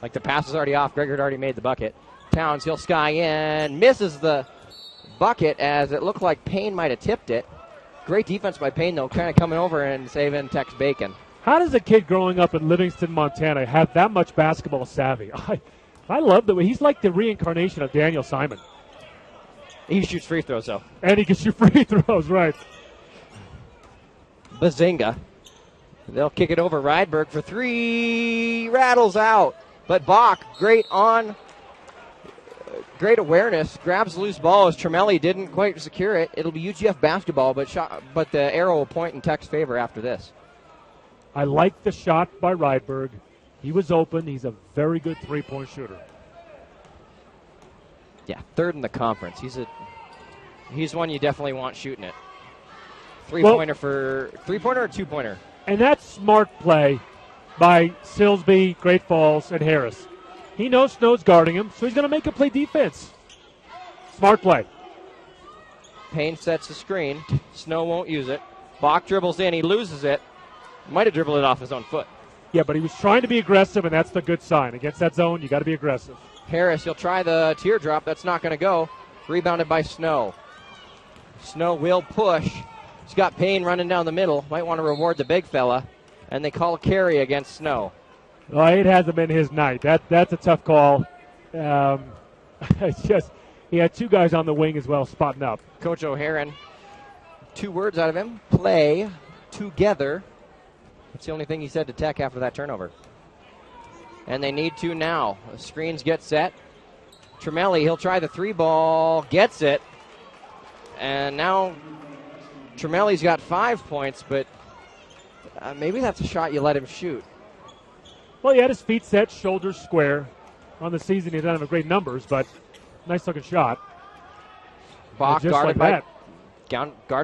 like the pass was already off. Greger had already made the bucket. Towns, he'll sky in. Misses the bucket as it looked like Payne might have tipped it. Great defense by Payne, though, kind of coming over and saving Tech's bacon. How does a kid growing up in Livingston, Montana, have that much basketball savvy? I love the way he's like the reincarnation of Daniel Simon. He shoots free throws, though. And he can shoot free throws, right. Bazinga. They'll kick it over. Rydberg for 3. Rattles out. But Bach, great awareness, grabs the loose ball as Tremelli didn't quite secure it. It'll be UGF basketball, but the arrow will point in Tech's favor after this. I like the shot by Rydberg. He was open. He's a very good three-point shooter. Yeah, third in the conference. He's one you definitely want shooting it. Three-pointer or two-pointer? And that's smart play by Silsby, Great Falls, and Harris. He knows Snow's guarding him, so he's going to make him play defense. Smart play. Payne sets the screen. Snow won't use it. Bach dribbles in. He loses it. Might have dribbled it off his own foot. Yeah, but he was trying to be aggressive, and that's the good sign. Against that zone, you got to be aggressive. Harris, he'll try the teardrop. That's not going to go. Rebounded by Snow. Snow will push. He's got Payne running down the middle. Might want to reward the big fella. And they call a carry against Snow. Well, it hasn't been his night. That's a tough call. It's just he had two guys on the wing as well spotting up. Coach O'Haron, 2 words out of him. Play together. That's the only thing he said to Tech after that turnover. And they need to now. The screens get set. Tremelli, he'll try the 3-ball. Gets it. And now Tremelli's got 5 points, but maybe that's a shot you let him shoot. Well, he had his feet set, shoulders square. On the season, he doesn't have great numbers, but nice-looking shot. Bach guarded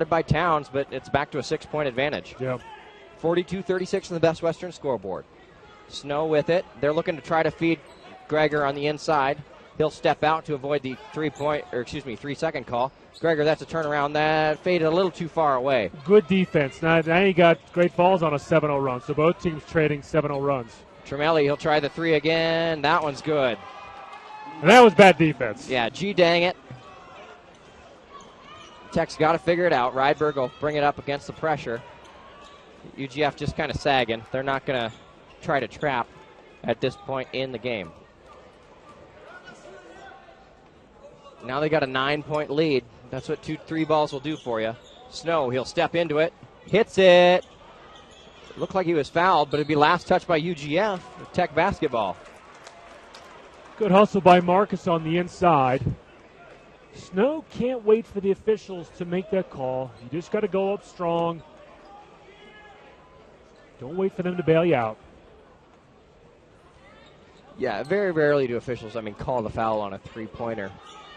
by Towns, but it's back to a 6-point advantage. Yeah. 42-36 in the Best Western scoreboard. Snow with it. They're looking to try to feed Gregor on the inside. He'll step out to avoid the 3-second call. Gregor, that's a turnaround. That faded a little too far away. Good defense. Now you got Great Falls on a 7-0 run, so both teams trading 7-0 runs. Tremelli, he'll try the 3 again. That one's good. And that was bad defense. Yeah, dang it. Tech's got to figure it out. Rydberg will bring it up against the pressure. UGF just kind of sagging. They're not going to try to trap at this point in the game. Now they got a 9-point lead. That's what 2-3 balls will do for you. Snow, he'll step into it. Hits it. Looked like he was fouled, but it'd be last touch by UGF. Tech basketball. Good hustle by Marcus on the inside. Snow can't wait for the officials to make that call. You just got to go up strong. Don't wait for them to bail you out. Yeah, very rarely do officials, call the foul on a 3-pointer.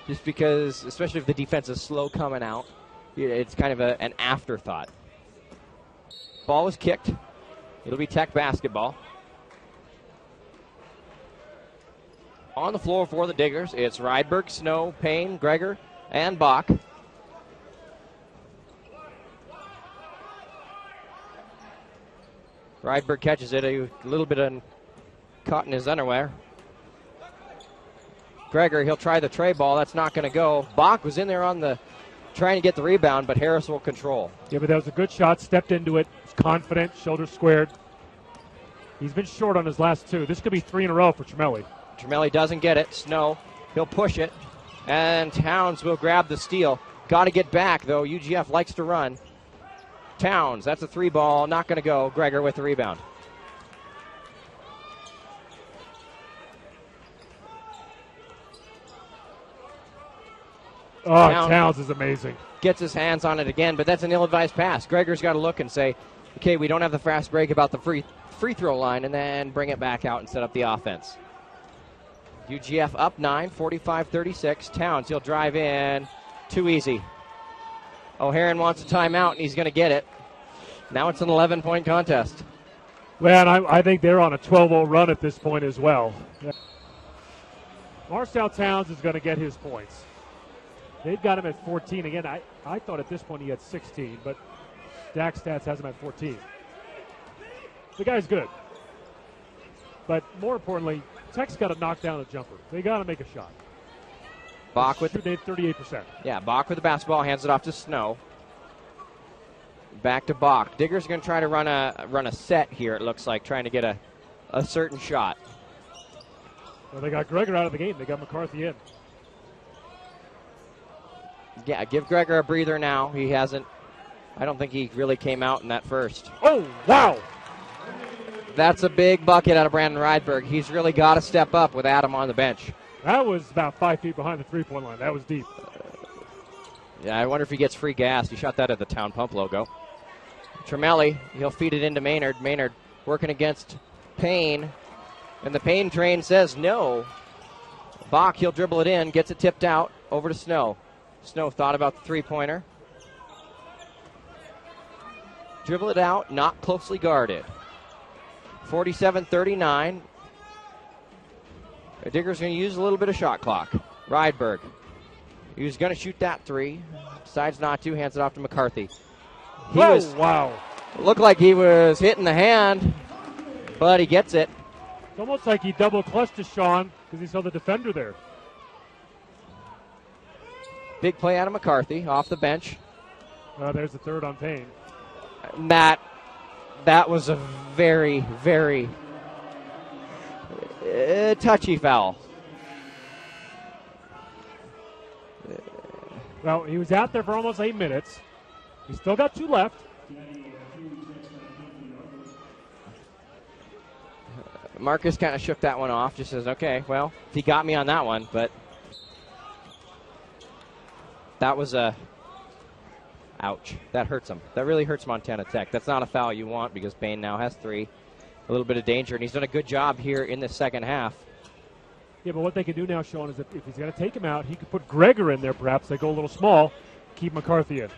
Just because, especially if the defense is slow coming out, it's kind of an afterthought. Ball was kicked. It'll be Tech basketball. On the floor for the Diggers, it's Rydberg, Snow, Payne, Gregor, and Bach. Rydberg catches it, a little bit caught in his underwear. Gregor, he'll try the tray ball. That's not going to go. Bach was in there trying to get the rebound, but Harris will control. Yeah, but that was a good shot. Stepped into it. Was confident. Shoulders squared. He's been short on his last 2. This could be 3 in a row for Tremelli. Tremelli doesn't get it. Snow, he'll push it. And Towns will grab the steal. Got to get back, though. UGF likes to run. Towns, that's a 3-ball. Not going to go. Gregor with the rebound. Oh, Towns is amazing. Gets his hands on it again, but that's an ill-advised pass. Gregor's got to look and say, okay, we don't have the fast break about the free throw line, and then bring it back out and set up the offense. UGF up 9, 45-36. Towns, he'll drive in. Too easy. O'Haron wants a timeout, and he's going to get it. Now it's an 11-point contest. Well, I think they're on a 12-0 run at this point as well. Marcel Towns is going to get his points. They've got him at 14. Again, I thought at this point he had 16, but Dak Stats has him at 14. The guy's good. But more importantly, Tech's got to knock down a jumper. They got to make a shot. Bach with 38%. Yeah, Bach with the basketball, hands it off to Snow. Back to Bach. Digger's going to try to run a set here, it looks like, trying to get a certain shot. Well, they got Gregor out of the game. They got McCarthy in. Yeah, give Gregor a breather now. He hasn't. I don't think he really came out in that first. Oh, wow. That's a big bucket out of Brandon Rydberg. He's really got to step up with Adam on the bench. That was about 5 feet behind the three-point line. That was deep. Yeah, I wonder if he gets free gas. He shot that at the Town Pump logo. Tremelli, he'll feed it into Maynard. Maynard working against Payne. And the Payne train says no. Bach, he'll dribble it in, gets it tipped out, over to Snow. Snow thought about the three-pointer. Dribble it out, not closely guarded. 47-39. Digger's going to use a little bit of shot clock. Rydberg. He was going to shoot that 3. Decides not to, hands it off to McCarthy. Wow. Looked like he was hitting the hand, but he gets it. It's almost like he double-clutched to Sean because he saw the defender there. Big play out of McCarthy off the bench. There's the third on Payne. That was a very, very touchy foul. Well, he was out there for almost 8 minutes. He's still got 2 left. Marcus kind of shook that one off, just says, okay, well, he got me on that one, but that was ouch. That hurts him. That really hurts Montana Tech. That's not a foul you want because Payne now has 3. A little bit of danger, and he's done a good job here in the second half. Yeah, but what they can do now, Sean, is if he's going to take him out, he could put Gregor in there perhaps. They go a little small, keep McCarthy in.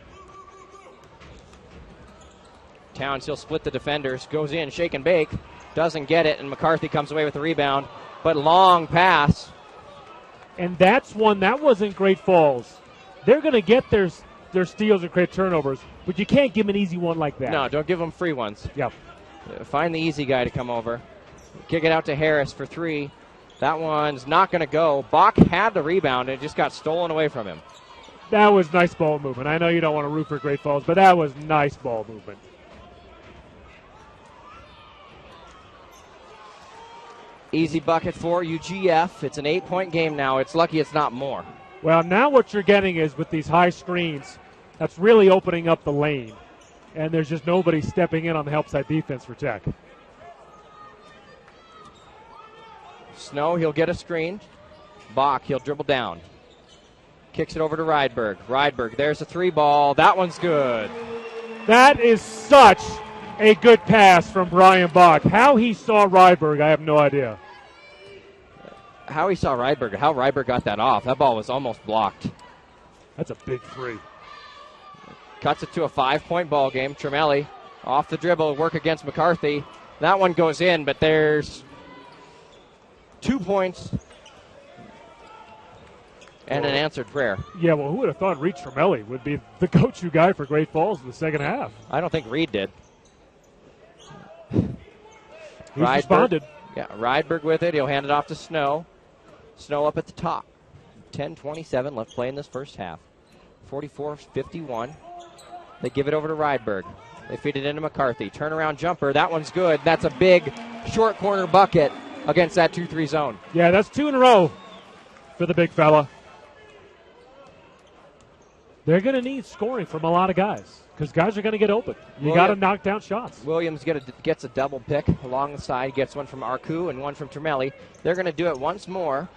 Towns, he'll split the defenders, goes in, shake and bake, doesn't get it, and McCarthy comes away with the rebound, but long pass. And that's one, that wasn't Great Falls. They're going to get their steals and create turnovers, but you can't give them an easy one like that. No, don't give them free ones. Yep. Find the easy guy to come over. Kick it out to Harris for 3. That one's not going to go. Bach had the rebound, and it just got stolen away from him. That was nice ball movement. I know you don't want to root for Great Falls, but that was nice ball movement. Easy bucket for UGF. It's an 8-point game now. It's lucky it's not more. Well, now what you're getting is with these high screens, that's really opening up the lane. And there's just nobody stepping in on the help side defense for Tech. Snow, he'll get a screen. Bach, he'll dribble down. Kicks it over to Rydberg. Rydberg, there's a 3 ball. That one's good. That is such a good pass from Brian Bach. How he saw Rydberg, I have no idea. How he saw Rydberg, how Rydberg got that off. That ball was almost blocked. That's a big 3. Cuts it to a 5-point ball game. Tremelli off the dribble, work against McCarthy. That one goes in, but there's 2 points and an answered prayer. Yeah, well, who would have thought Reed Tremelli would be the go-to guy for Great Falls in the second half? I don't think Reed did. He's responded. Yeah, Rydberg with it. He'll hand it off to Snow. Snow up at the top. 10:27 left play in this first half. 44-51. They give it over to Rydberg. They feed it into McCarthy. Turnaround jumper. That one's good. That's a big short corner bucket against that 2-3 zone. Yeah, that's 2 in a row for the big fella. They're going to need scoring from a lot of guys because guys are going to get open. You got to knock down shots. Williams gets a double pick along the side. Gets one from Arcu and one from Tremelli. They're going to do it once more.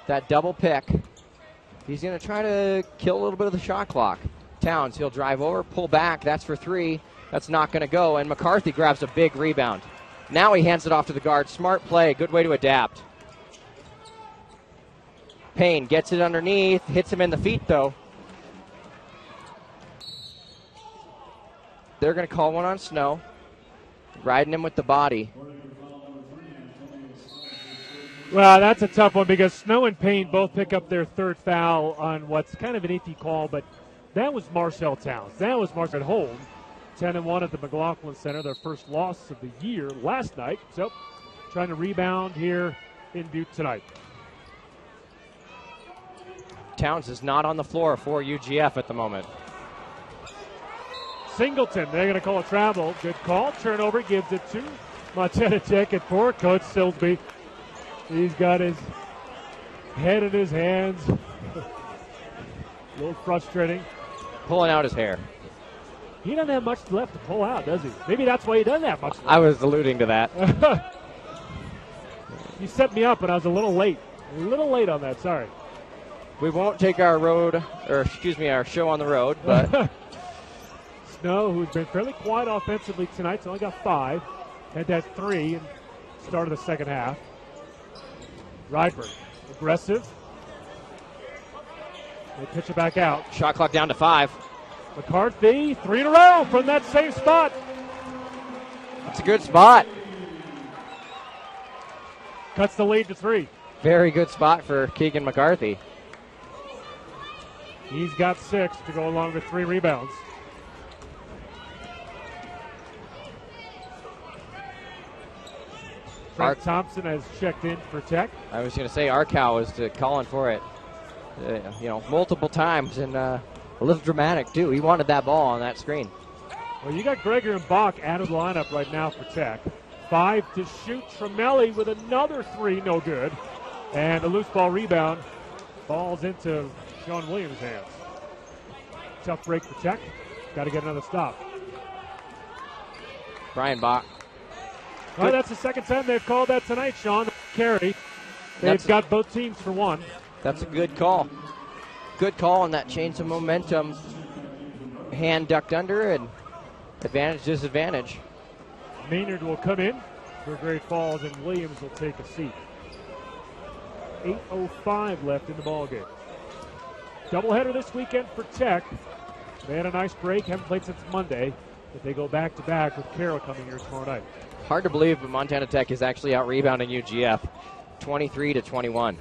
That double pick. He's going to try to kill a little bit of the shot clock. Towns, he'll drive over, pull back. That's for 3. That's not going to go. And McCarthy grabs a big rebound. Now he hands it off to the guard. Smart play. Good way to adapt. Payne gets it underneath. Hits him in the feet, though. They're going to call one on Snow. Riding him with the body. Well, that's a tough one because Snow and Payne both pick up their 3rd foul on what's kind of an iffy call, but that was Marcel Towns. That was Marcel at home. 10-1 at the McLaughlin Center, their first loss of the year last night. So, trying to rebound here in Butte tonight. Towns is not on the floor for UGF at the moment. Singleton, they're going to call a travel. Good call. Turnover gives it to Montana Tech at 4. Coach Silsby, he's got his head in his hands. A little frustrating. Pulling out his hair. He doesn't have much left to pull out, does he? Maybe that's why he doesn't have much left. I was alluding to that. You set me up, and I was a little late. A little late on that, sorry. We won't take our show on the road, but Snow, who's been fairly quiet offensively tonight, has only got 5. Had that 3 and started the second half. Rydberg, aggressive. They pitch it back out. Shot clock down to 5. McCarthy, 3 in a row from that same spot. That's a good spot. Cuts the lead to 3. Very good spot for Keegan McCarthy. He's got 6 to go along with 3 rebounds. Frank Thompson has checked in for Tech. I was going to say Arcow is calling for it, multiple times, and A little dramatic, too. He wanted that ball on that screen. Well, you got Gregor and Bach out of the lineup right now for Tech. 5 to shoot. Tremelli with another 3, no good. And a loose ball rebound falls into Sean Williams' hands. Tough break for Tech. Got to get another stop. Brian Bach. Well, that's the second time they've called that tonight, Sean. Carey. They've got both teams for 1. That's a good call. Good call on that change of momentum. Hand ducked under and advantage, disadvantage. Maynard will come in for Great Falls, and Williams will take a seat. 8:05 left in the ballgame. Doubleheader this weekend for Tech. They had a nice break, haven't played since Monday, but they go back-to-back with Carroll coming here tomorrow night. Hard to believe, but Montana Tech is actually out-rebounding UGF, 23-21.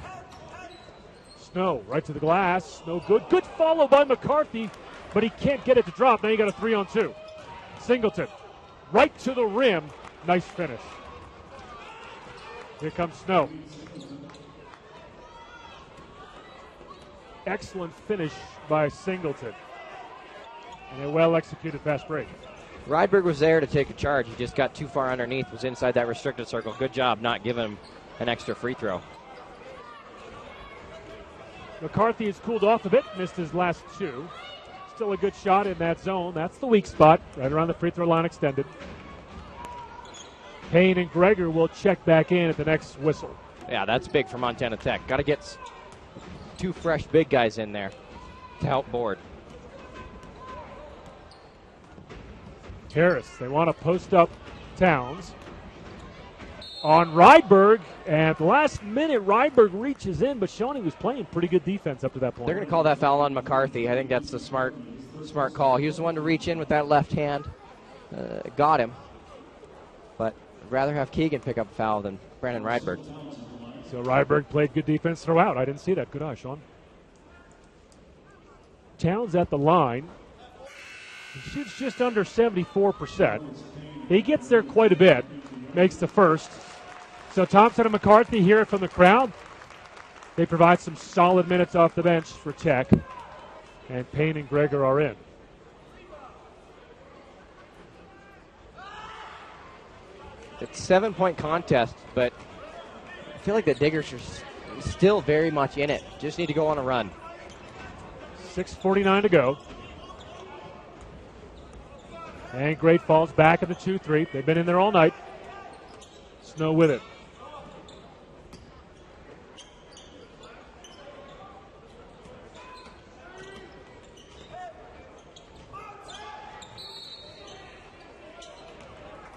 Snow right to the glass, no good. Good follow by McCarthy, but he can't get it to drop. Now you got a 3-on-2. Singleton right to the rim. Nice finish. Here comes Snow. Excellent finish by Singleton. And a well-executed fast break. Rydberg was there to take a charge. He just got too far underneath, was inside that restricted circle. Good job not giving him an extra free throw. McCarthy has cooled off a bit, missed his last 2. Still a good shot in that zone. That's the weak spot, right around the free throw line extended. Payne and Gregor will check back in at the next whistle. Yeah, that's big for Montana Tech. Got to get 2 fresh big guys in there to help board. Harris, they want to post up Towns on Rydberg, and at the last minute, Rydberg reaches in, but Shawnee was playing pretty good defense up to that point. They're going to call that foul on McCarthy. I think that's the smart call. He was the one to reach in with that left hand. Got him. But I'd rather have Keegan pick up a foul than Brandon Rydberg. So Rydberg played good defense throughout. I didn't see that. Good eye, Sean. Towns at the line. He shoots just under 74%. He gets there quite a bit. Makes the first. So Thompson and McCarthy hear it from the crowd. They provide some solid minutes off the bench for Tech. And Payne and Gregor are in. It's a 7-point contest, but I feel like the Diggers are still very much in it. Just need to go on a run. 6:49 to go. And Great Falls back in the 2-3. They've been in there all night. Snow with it.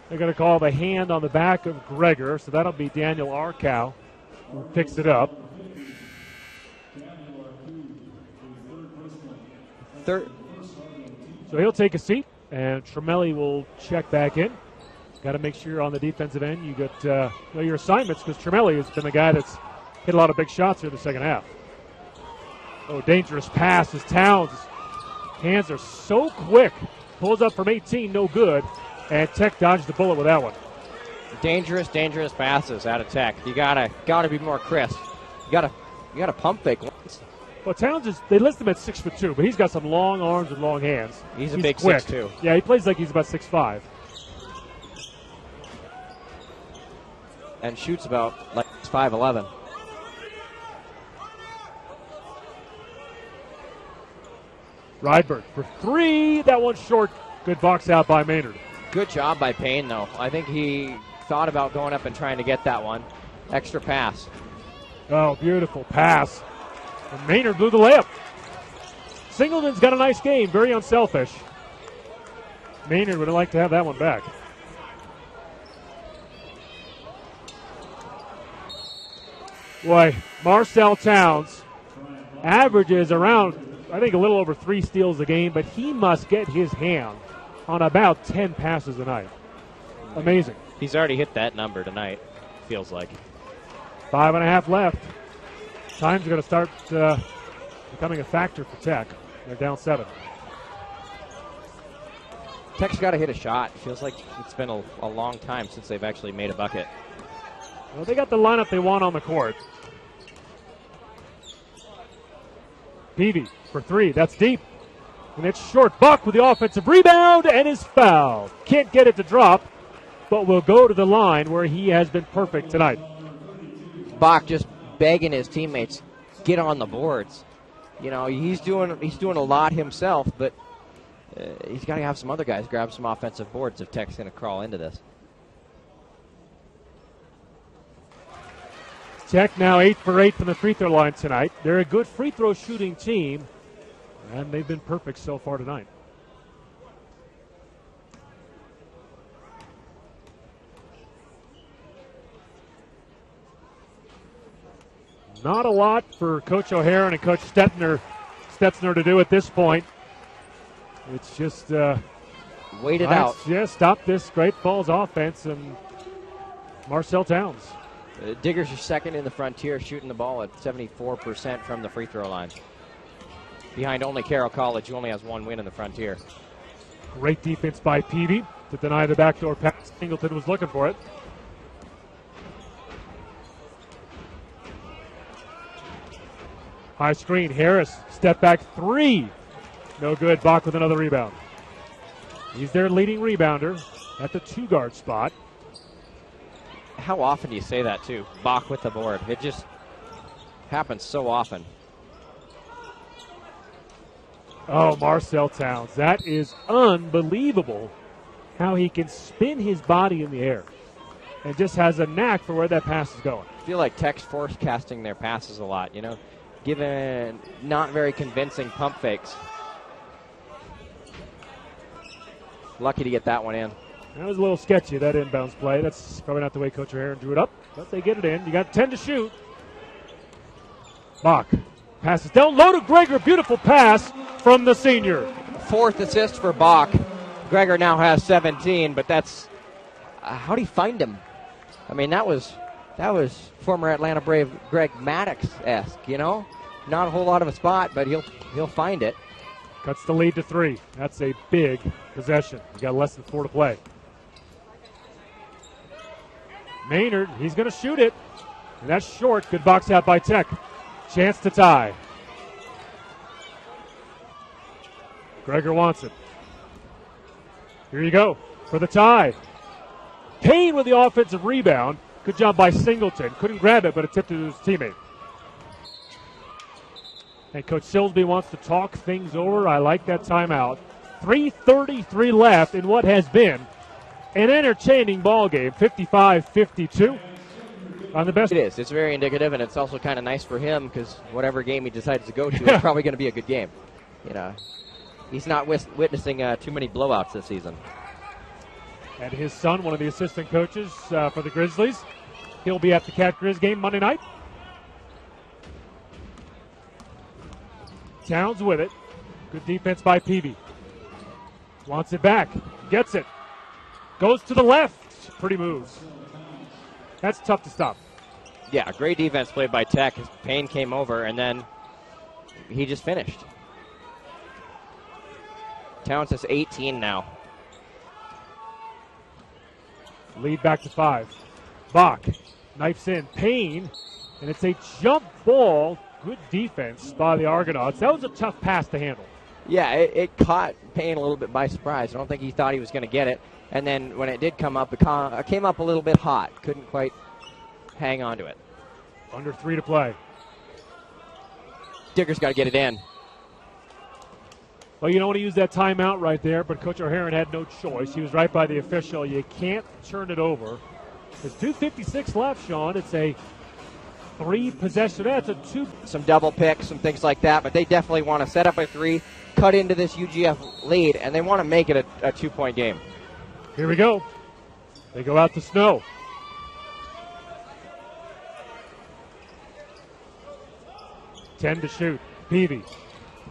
They're going to call the hand on the back of Gregor, so that'll be Daniel Arkow who picks it up. Third. So he'll take a seat, and Tremelli will check back in. Got to make sure on the defensive end you get your assignments, because Tremelli has been the guy that's hit a lot of big shots here in the second half. Oh, dangerous pass as Towns. Hands are so quick. Pulls up from 18, no good. And Tech dodged the bullet with that one. Dangerous passes out of Tech. You gotta be more crisp. You gotta pump fake once. Well, Towns they list him at 6'2", but he's got some long arms and long hands. He's a big quick. 6'2". Yeah, he plays like he's about 6'5". And shoots about like 5'11". Rydberg for 3. That one's short. Good box out by Maynard. Good job by Payne, though. I think he thought about going up and trying to get that one. Extra pass. Oh, beautiful pass. And Maynard blew the layup. Singleton's got a nice game. Very unselfish. Maynard would like to have that one back. Boy, Marcel Towns averages around, I think, a little over 3 steals a game, but he must get his hand on about 10 passes a night. Amazing. He's already hit that number tonight, feels like. 5.5 left. Time's going to start becoming a factor for Tech. They're down 7. Tech's got to hit a shot. Feels like it's been a long time since they've actually made a bucket. Well, they got the lineup they want on the court. Peavy for 3. That's deep. And it's short. Bach with the offensive rebound and is fouled. Can't get it to drop, but will go to the line where he has been perfect tonight. Bach just begging his teammates, get on the boards. You know, he's doing a lot himself, but he's got to have some other guys grab some offensive boards if Tech's going to crawl into this. Tech now 8 for 8 from the free throw line tonight. They're a good free throw shooting team, and they've been perfect so far tonight. Not a lot for Coach O'Hara and Coach Stetner to do at this point. It's just wait it out. Yeah, stop this Great Falls offense and Marcel Towns. Diggers are second in the Frontier, shooting the ball at 74% from the free throw line. Behind only Carroll College, who only has one win in the Frontier. Great defense by Peavy to deny the backdoor pass. Singleton was looking for it. High screen, Harris, step back three. No good, Bach with another rebound. He's their leading rebounder at the 2-guard spot. How often do you say that, too? Bach with the board. It just happens so often. Oh, Marcel Towns. That is unbelievable how he can spin his body in the air and just has a knack for where that pass is going. I feel like Tech's forecasting their passes a lot, you know, given not very convincing pump fakes. Lucky to get that one in. That was a little sketchy, that inbounds play. That's probably not the way Coach O'Hara drew it up, but they get it in. You got 10 to shoot. Bach passes down low to Gregor. Beautiful pass from the senior. Fourth assist for Bach. Gregor now has 17, but that's how do you find him? I mean, that was former Atlanta Brave Greg Maddox-esque, you know? Not a whole lot of a spot, but he'll find it. Cuts the lead to 3. That's a big possession. You got less than 4 to play. Maynard, he's going to shoot it. And that's short. Good box out by Tech. Chance to tie. Gregor wants it. Here you go for the tie. Payne with the offensive rebound. Good job by Singleton. Couldn't grab it, but it tipped to his teammate. And Coach Silsby wants to talk things over. I like that timeout. 3:33 left in what has been an entertaining ball game. 55-52 on the best. It is. It's very indicative, and it's also kind of nice for him because whatever game he decides to go to is probably going to be a good game. You know, he's not witnessing too many blowouts this season. And his son, one of the assistant coaches for the Grizzlies, he'll be at the Cat Grizz game Monday night. Towns with it. Good defense by Peavy. Wants it back. Gets it. Goes to the left. Pretty moves. That's tough to stop. Yeah, great defense played by Tech. Payne came over, and then he just finished. Towns has 18 now. Lead back to 5. Bach knifes in. Payne, and it's a jump ball. Good defense by the Argonauts. That was a tough pass to handle. Yeah, it caught Payne a little bit by surprise. I don't think he thought he was going to get it. And then when it did come up, it came up a little bit hot. Couldn't quite hang on to it. Under 3 to play. Digger's got to get it in. Well, you don't want to use that timeout right there, but Coach O'Hara had no choice. He was right by the official. You can't turn it over. There's 2:56 left, Sean. It's a 3-possession. That's a 2. Some double picks, some things like that, but they definitely want to set up a 3, cut into this UGF lead, and they want to make it a 2-point game. Here we go. They go out to Snow. Ten to shoot. Peavy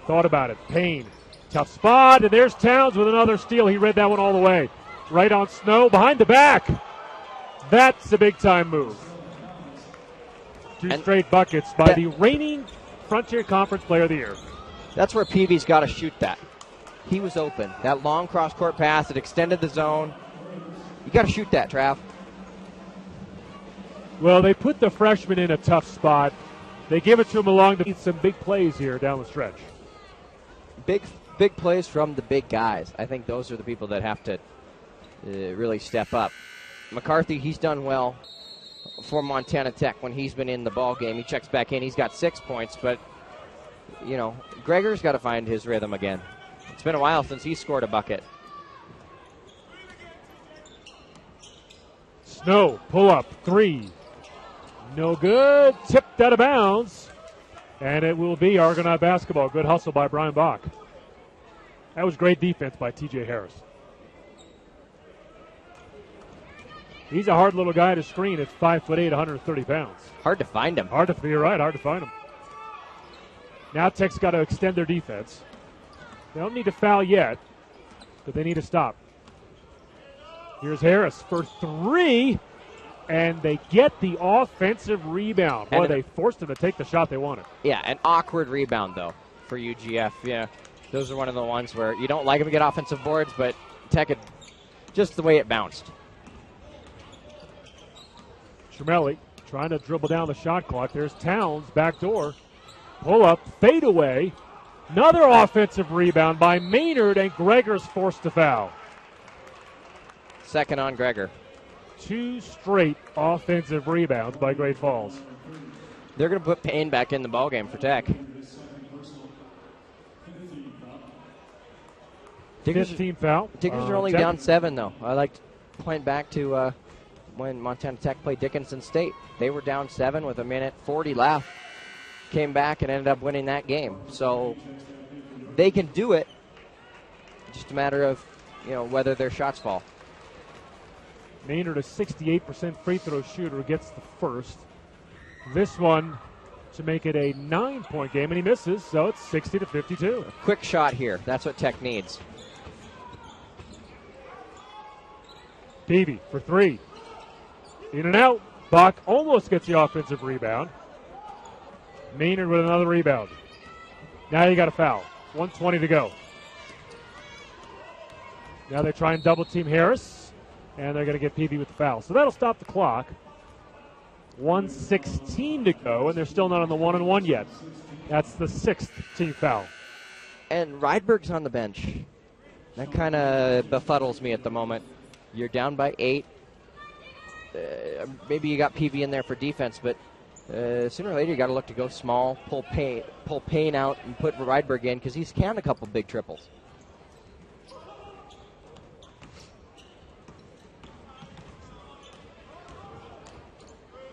thought about it. Payne. Tough spot, and there's Towns with another steal. He read that one all the way. Right on Snow, behind the back. That's a big-time move. 2 straight buckets by the reigning Frontier Conference Player of the Year. That's where Peavy's got to shoot that. He was open. That long cross-court pass, it extended the zone. You got to shoot that, Trav. Well, they put the freshman in a tough spot. They give it to him along to some big plays here down the stretch. big plays from the big guys. I think those are the people that have to really step up. McCarthy, he's done well for Montana Tech when he's been in the ball game. He checks back in. He's got 6 points, but, Gregor's got to find his rhythm again. It's been a while since he scored a bucket. Snow, pull up, 3. No good. Tipped out of bounds. And it will be Argonaut basketball. Good hustle by Brian Bach. That was great defense by TJ Harris. He's a hard little guy to screen at 5'8", 130 pounds. Hard to find him. You're right, hard to find him. Now Tech's got to extend their defense. They don't need to foul yet, but they need to stop. Here's Harris for 3, and they get the offensive rebound. Boy, they forced him to take the shot they wanted. Yeah, an awkward rebound, though, for UGF. Yeah, those are one of the ones where you don't like them to get offensive boards, but Tech, just the way it bounced. Tremelli trying to dribble down the shot clock. There's Towns, backdoor. Pull up, fade away. Another offensive rebound by Maynard, and Gregor's forced to foul. Second on Gregor. 2 straight offensive rebounds by Great Falls. They're going to put Payne back in the ballgame for Tech. 15 foul. Diggers are only down 7, though. I like to point back to when Montana Tech played Dickinson State. They were down 7 with 1:40 left. Came back and ended up winning that game. So they can do it. Just a matter of, whether their shots fall. Maynard, a 68% free throw shooter, gets the first. This one to make it a 9-point game, and he misses, so it's 60-52. A quick shot here. That's what Tech needs. Peavy for 3. In and out. Bach almost gets the offensive rebound. Maynard with another rebound. Now you got a foul. 1:20 to go. Now they try and double team Harris, and they're going to get Peavy with the foul. So that'll stop the clock. 1:16 to go, and they're still not on the 1-and-1 yet. That's the 6th team foul. And Rydberg's on the bench. That kind of befuddles me at the moment. You're down by 8. Maybe you got Peavy in there for defense, but sooner or later you got to look to go small, pull Payne out, and put Rydberg in because he's canned a couple big triples.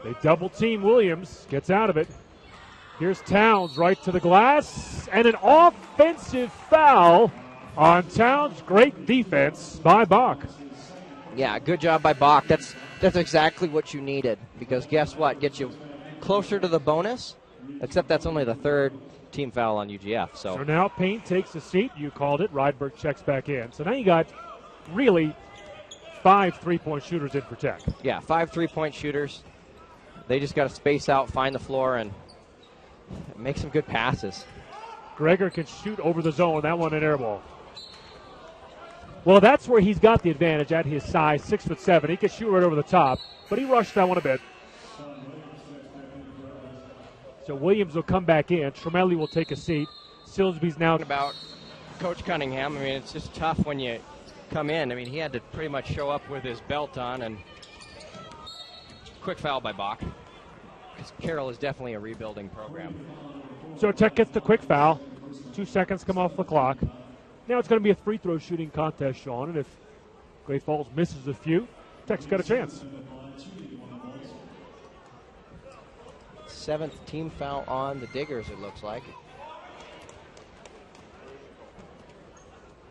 They double team Williams, gets out of it. Here's Towns right to the glass, and an offensive foul on Towns. Great defense by Bach. Yeah, good job by Bach. That's exactly what you needed, because guess what? Gets you closer to the bonus, except that's only the 3rd team foul on UGF. So now Payne takes a seat. You called it. Rydberg checks back in. So now you got really 5 3-point shooters in for Tech. Yeah, 5 3-point shooters. They just got to space out, find the floor, and make some good passes. Gregor can shoot over the zone. That one an air ball. Well, that's where he's got the advantage at his size, 6'7". He can shoot right over the top, but he rushed that one a bit. So Williams will come back in. Tremelli will take a seat. Silsby's now about Coach Cunningham. I mean, it's just tough when you come in. I mean, he had to pretty much show up with his belt on, and quick foul by Bach, because Carroll is definitely a rebuilding program. So Tech gets the quick foul. 2 seconds come off the clock. Now it's going to be a free throw shooting contest, Sean, and if Great Falls misses a few, Tech's got a chance. 7th team foul on the Diggers, it looks like.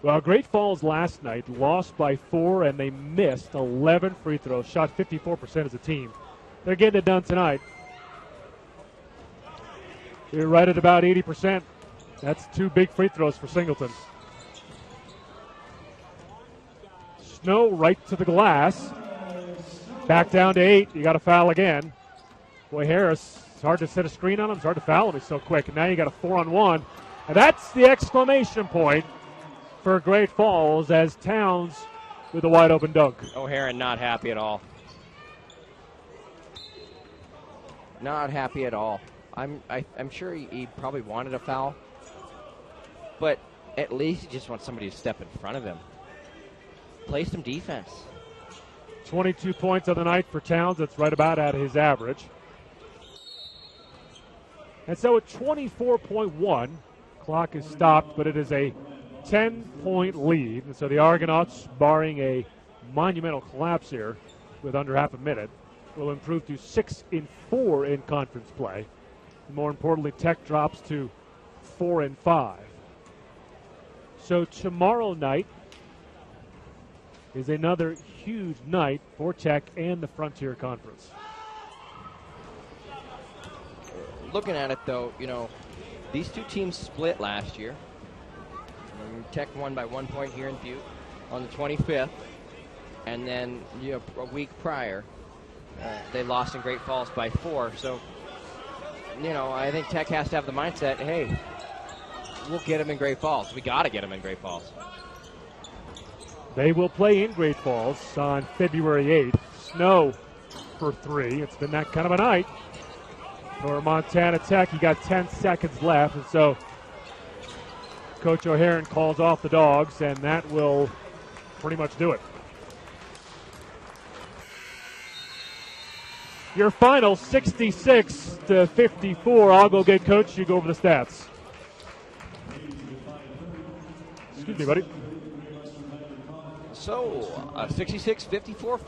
Well, Great Falls last night lost by 4, and they missed 11 free throws, shot 54% as a team. They're getting it done tonight. They're right at about 80%. That's 2 big free throws for Singleton. Snow right to the glass. Back down to 8. You got to foul again. Boy, Harris, it's hard to set a screen on him. It's hard to foul him. He's so quick. And now you got a 4-on-1. And that's the exclamation point for Great Falls as Towns with a wide open dunk. O'Haron not happy at all. Not happy at all. I'm sure he probably wanted a foul, but at least he just wants somebody to step in front of him. Play some defense. 22 points on the night for Towns. That's right about at his average. And so at 24.1, clock is stopped, but it is a 10-point lead. And so the Argonauts, barring a monumental collapse here with under half a minute, will improve to 6-4 in conference play. And more importantly, Tech drops to 4-5. So tomorrow night is another huge night for Tech and the Frontier Conference. Looking at it, though, you know, these two teams split last year. Tech won by 1 point here in Butte on the 25th. And then, you know, a week prior, they lost in Great Falls by 4. So, you know, I think Tech has to have the mindset, hey, we'll get them in Great Falls. We got to get them in Great Falls. They will play in Great Falls on February 8th. Snow for 3. It's been that kind of a night for Montana Tech. You got 10 seconds left, and so Coach O'Haron calls off the Dogs, and that will pretty much do it. Your final 66-54. I'll go get Coach. You go over the stats. Excuse me, buddy. So, 66-54